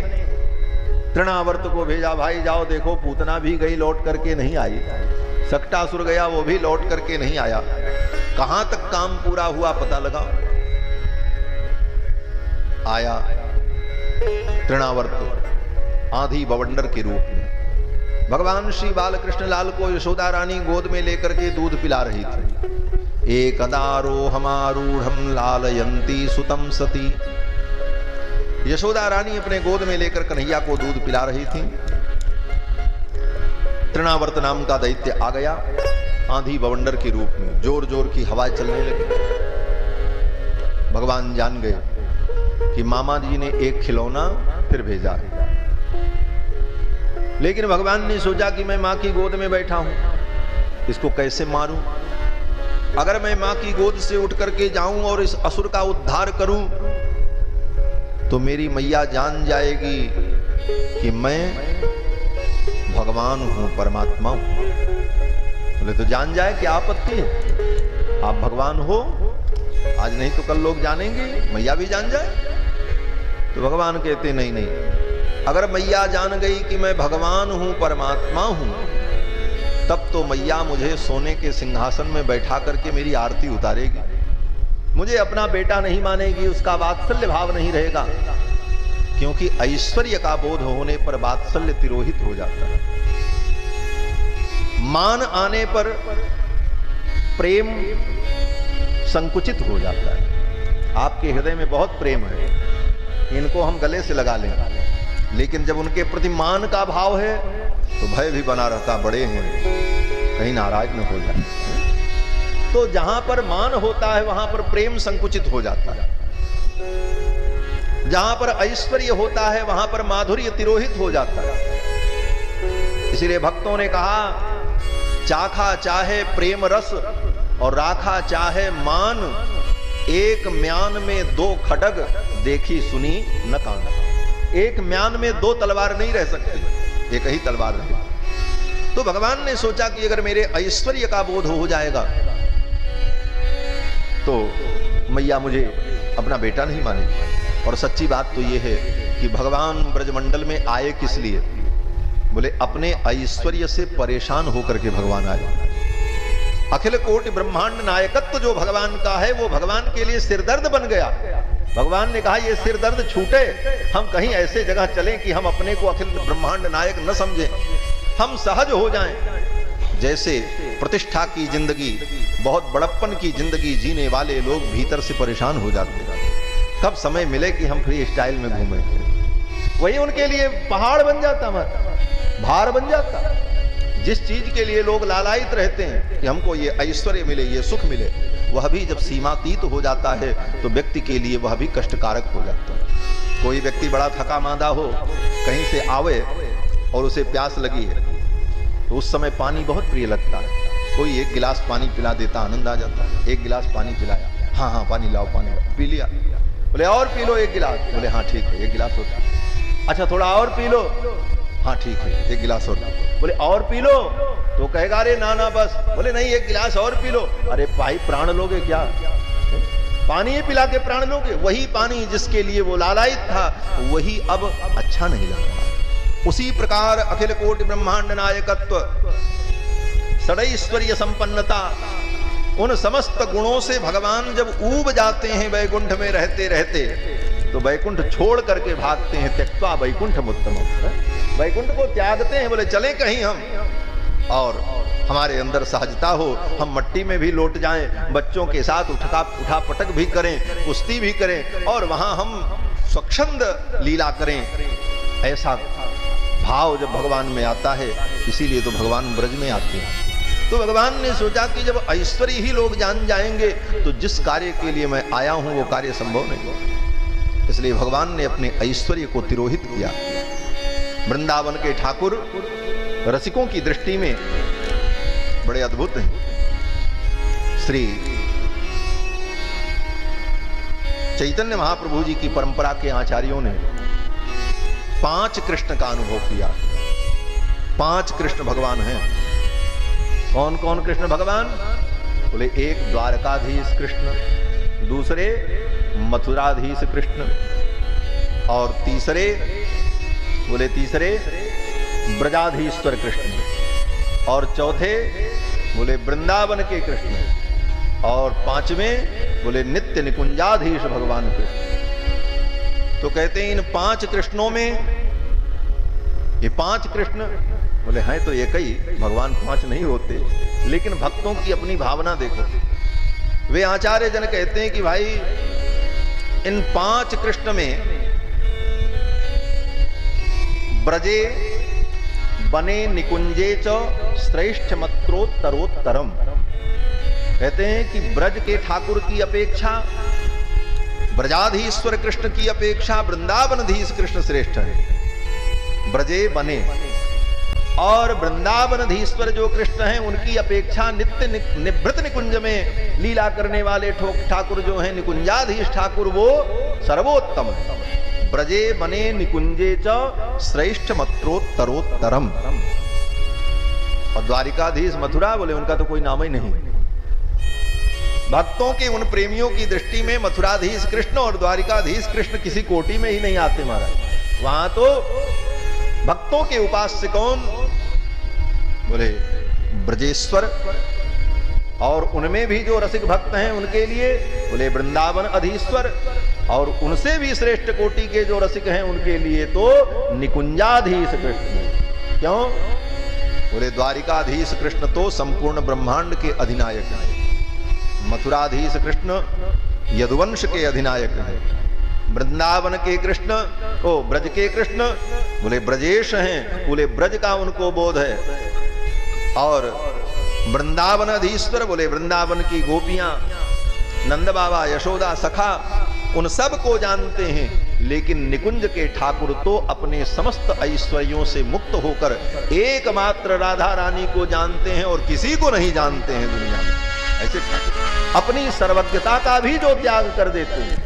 A: तृणावर्त को भेजा, भाई जाओ देखो पूतना भी गई लौट करके नहीं आई, सक्टासुर गया वो भी लौट करके नहीं आया, कहां तक काम पूरा हुआ पता लगाओ। आया तृणावर्त आंधी बवंडर के रूप में। भगवान श्री बालकृष्ण लाल को यशोदा रानी गोद में लेकर के दूध पिला रही थी। एकदारोहमारूढ़ं लालयन्ती सुतम सती। यशोदा रानी अपने गोद में लेकर कन्हैया को दूध पिला रही थी। तृणावर्त नाम का दैत्य आ गया आंधी बवंडर के रूप में, जोर जोर की हवाएं चलने लगी। भगवान जान गए कि मामा जी ने एक खिलौना फिर भेजा है। लेकिन भगवान ने सोचा कि मैं मां की गोद में बैठा हूं, इसको कैसे मारूं। अगर मैं मां की गोद से उठ करके जाऊं और इस असुर का उद्धार करूं तो मेरी मैया जान जाएगी कि मैं भगवान हूं, परमात्मा हूं। बोले तो जान जाए, क्या आपत्ति है, आप भगवान हो, आज नहीं तो कल लोग जानेंगे, मैया भी जान जाए। तो भगवान कहते नहीं नहीं, अगर मैया जान गई कि मैं भगवान हूं, परमात्मा हूं, तब तो मैया मुझे सोने के सिंहासन में बैठा करके मेरी आरती उतारेगी, मुझे अपना बेटा नहीं मानेगी, उसका वात्सल्य भाव नहीं रहेगा। क्योंकि ऐश्वर्य का बोध होने पर वात्सल्य तिरोहित हो जाता है। मान आने पर प्रेम संकुचित हो जाता है। आपके हृदय में बहुत प्रेम है, इनको हम गले से लगा लें, लेकिन जब उनके प्रति मान का भाव है तो भय भी बना रहता, बड़े हैं कहीं नाराज न हो जाए। तो जहां पर मान होता है वहां पर प्रेम संकुचित हो जाता है, जहां पर ऐश्वर्य होता है वहां पर माधुर्य तिरोहित हो जाता है। इसीलिए भक्तों ने कहा चाखा चाहे प्रेम रस और राखा चाहे मान, एक म्यान में दो खड्ग देखी सुनी न कान। एक म्यान में दो तलवार नहीं रह सकती, एक ही तलवार रहे। तो भगवान ने सोचा कि अगर मेरे ऐश्वर्य का बोध हो जाएगा तो मैया मुझे अपना बेटा नहीं मानेगी। और सच्ची बात तो यह है कि भगवान ब्रजमंडल में आए किस लिए? बोले अपने ऐश्वर्य से परेशान होकर के भगवान आए। अखिल कोटि ब्रह्मांड नायकत्व जो भगवान का है वो भगवान के लिए सिरदर्द बन गया। भगवान ने कहा ये सिरदर्द छूटे, हम कहीं ऐसे जगह चलें कि हम अपने को अखिल ब्रह्मांड नायक न समझें, हम सहज हो जाएं। जैसे प्रतिष्ठा की जिंदगी, बहुत बड़प्पन की जिंदगी जीने वाले लोग भीतर से परेशान हो जाते हैं, कब समय मिले कि हम फ्री स्टाइल में घूमें। वही उनके लिए पहाड़ बन जाता, भार बन जाता। जिस चीज के लिए लोग लालायित रहते हैं कि हमको ये ऐश्वर्य मिले, ये सुख मिले, वह भी जब सीमातीत हो जाता है तो व्यक्ति के लिए वह भी कष्टकारक हो जाता है। कोई व्यक्ति बड़ा थका मांदा हो, कहीं से आवे और उसे प्यास लगी है तो उस समय पानी बहुत प्रिय लगता है। कोई एक गिलास पानी पिला देता, आनंद आ जाता है। एक गिलास पानी पिलाया, हाँ हाँ पानी लाओ, पानी लाओ, पी लिया। बोले और पी लो एक गिलास, बोले हाँ ठीक है एक गिलास होता है। अच्छा थोड़ा और पी लो, हाँ ठीक है एक गिलास और। बोले और पी लो, तो कहेगा अरे ना ना बस। बोले नहीं एक गिलास और पी लो। अरे भाई प्राण लोगे क्या? पानी ही पिला के प्राण लोगे? वही पानी जिसके लिए वो लालायित था वही अब अच्छा नहीं लग रहा। उसी प्रकार अखिल कोटि ब्रह्मांड नायकत्व, षडैश्वर्य संपन्नता, उन समस्त गुणों से भगवान जब ऊब जाते हैं वैकुंठ में रहते रहते तो वैकुंठ छोड़ करके भागते हैं। त्यक्त्वा वैकुंठ मुत्तम, वैकुंठ को त्यागते हैं। बोले चले कहीं हम और हमारे अंदर सहजता हो, हम मट्टी में भी लौट जाएं, बच्चों के साथ उठा पटक भी करें, कुश्ती भी करें और वहां हम स्वच्छंद लीला करें। ऐसा भाव जब भगवान में आता है, इसीलिए तो भगवान ब्रज में आते हैं। तो भगवान ने सोचा कि जब ऐश्वर्य ही लोग जान जाएंगे तो जिस कार्य के लिए मैं आया हूं वो कार्य संभव नहीं होगा। इसलिए भगवान ने अपने ऐश्वर्य को तिरोहित किया। वृंदावन के ठाकुर रसिकों की दृष्टि में बड़े अद्भुत हैं। श्री चैतन्य महाप्रभु जी की परंपरा के आचार्यों ने 5 कृष्ण का अनुभव किया। 5 कृष्ण भगवान हैं। कौन कौन कृष्ण भगवान? बोले एक द्वारकाधीश कृष्ण, दूसरे मथुराधीश कृष्ण, और तीसरे ब्रजाधीश्वर कृष्ण, और चौथे बोले वृंदावन के कृष्ण, और 5वें बोले नित्य निकुंजाधीश भगवान कृष्ण। तो कहते हैं इन 5 कृष्णों में, ये 5 कृष्ण बोले हैं तो एक ही, भगवान 5 नहीं होते, लेकिन भक्तों की अपनी भावना देखो। वे आचार्य जन कहते हैं कि भाई इन 5 कृष्ण में ब्रजे बने निकुंजे च श्रेष्ठ मत्रोत्तरोत्तरम। कहते हैं कि ब्रज के ठाकुर की अपेक्षा, ब्रजाधीश्वर कृष्ण की अपेक्षा वृंदावनधीश कृष्ण श्रेष्ठ है। ब्रजे बने और वृंदावनधीश्वर जो कृष्ण हैं उनकी अपेक्षा नित्य निवृत्त निकुंज में लीला करने वाले ठाकुर जो हैं निकुंजाधीश ठाकुर, वो सर्वोत्तम है। ब्रजे बने निकुंजे च श्रेष्ठ मत्रोत्तरोत्तरम। और द्वारिकाधीश मथुरा बोले उनका तो कोई नाम ही नहीं। भक्तों के उन प्रेमियों की दृष्टि में मथुराधीश कृष्ण और द्वारिकाधीश कृष्ण किसी कोटि में ही नहीं आते महाराज। वहां तो भक्तों के उपास्य कौन? बोले ब्रजेश्वर, और उनमें भी जो रसिक भक्त हैं उनके लिए बोले वृंदावन अधीश्वर, और उनसे भी श्रेष्ठ कोटि के जो रसिक हैं उनके लिए तो निकुंजाधीश कृष्ण। क्यों? बोले द्वारिकाधीश कृष्ण तो संपूर्ण ब्रह्मांड के अधिनायक हैं, मथुराधीश कृष्ण यदुवंश के अधिनायक हैं, वृंदावन के कृष्ण ब्रज के कृष्ण बोले ब्रजेश हैं, बोले ब्रज का उनको बोध है, और वृंदावन अधीश्वर बोले वृंदावन की गोपियां, नंद बाबा, यशोदा, सखा, उन सब को जानते हैं। लेकिन निकुंज के ठाकुर तो अपने समस्त ऐश्वर्यों से मुक्त होकर एकमात्र राधा रानी को जानते हैं और किसी को नहीं जानते हैं दुनिया में। ऐसे ठाकुर अपनी सर्वज्ञता का भी जो त्याग कर देते हैं।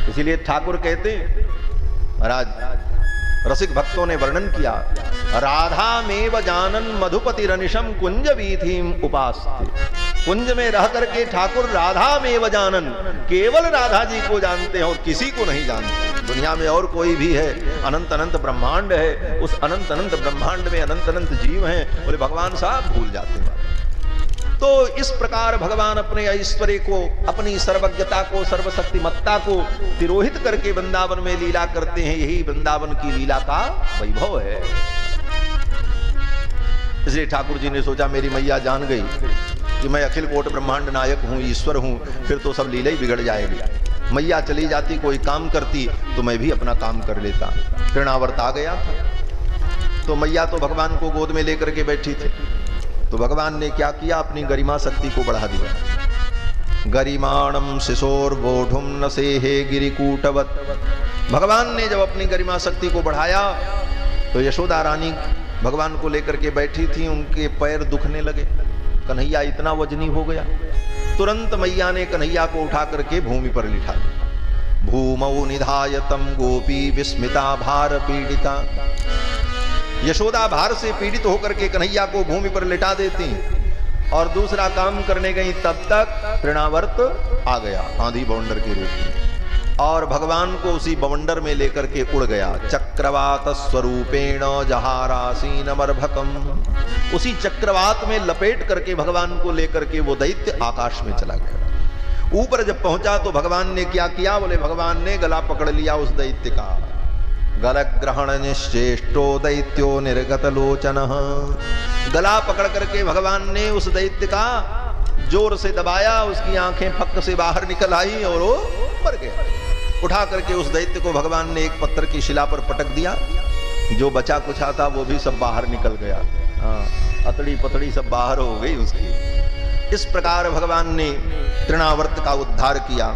A: इसीलिए ठाकुर कहते हैं, महाराज रसिक भक्तों ने वर्णन किया, राधा मेव जानन मधुपति रनिशम कुंज वीथिम उपास्ते। कुंज में रह करके ठाकुर राधा मेव जानन, केवल राधा जी को जानते हैं और किसी को नहीं जानते। दुनिया में और कोई भी है, अनंत अनंत ब्रह्मांड है, उस अनंत अनंत ब्रह्मांड में अनंत अनंत जीव हैं, बोले भगवान साहब भूल जाते हैं। तो इस प्रकार भगवान अपने ऐश्वर्य को, अपनी सर्वज्ञता को, सर्वशक्तिमत्ता को तिरोहित करके वृंदावन में लीला करते हैं। यही वृंदावन की लीला का वैभव है। इसलिए ठाकुर जी ने सोचा मेरी मैया जान गई कि मैं अखिल कोट ब्रह्मांड नायक हूं, ईश्वर हूं, फिर तो सब लीला ही बिगड़ जाएगी। मैया चली जाती, कोई काम करती तो मैं भी अपना काम कर लेता। तृणावर्त आ गया था तो मैया तो भगवान को गोद में लेकर के बैठी थी। तो भगवान ने क्या किया, अपनी गरिमा शक्ति को बढ़ा दिया। गरिमाणम शिशोर बोढ़ुम नसेहे गिरिकूटवत। भगवान ने जब अपनी गरिमा शक्ति को बढ़ाया तो यशोदा रानी भगवान को लेकर के बैठी थी, उनके पैर दुखने लगे। कन्हैया इतना वजनी हो गया, तुरंत मैया ने कन्हैया को उठा करके भूमि पर लिटा दिया। भूमौ निधायतम गोपी विस्मिता भार पीड़िता। यशोदा भार से पीड़ित होकर के कन्हैया को भूमि पर लिटा देती और दूसरा काम करने गई, तब तक तृणावर्त आ गया आंधी बवंडर के रूप में और भगवान को उसी बवंडर में लेकर के उड़ गया। चक्रवात स्वरूपेण जहारासीनमर्भकम। उसी चक्रवात में लपेट करके भगवान को लेकर के वो दैत्य आकाश में चला गया। ऊपर जब पहुंचा तो भगवान ने क्या किया, बोले भगवान ने गला पकड़ लिया उस दैत्य का। गलग्रहण निश्चेष्टो दैत्यो निर्गत लोचन। गला पकड़ करके भगवान ने उस दैत्य का जोर से दबाया, उसकी आंखें फक से बाहर निकल आई और वो मर गया। उठा करके उस दैत्य को भगवान ने एक पत्थर की शिला पर पटक दिया। जो बचा कुछा था वो भी सब बाहर निकल गया। अतड़ी पतड़ी सब बाहर हो गई उसकी। इस प्रकार भगवान ने तृणावर्त का उद्धार किया।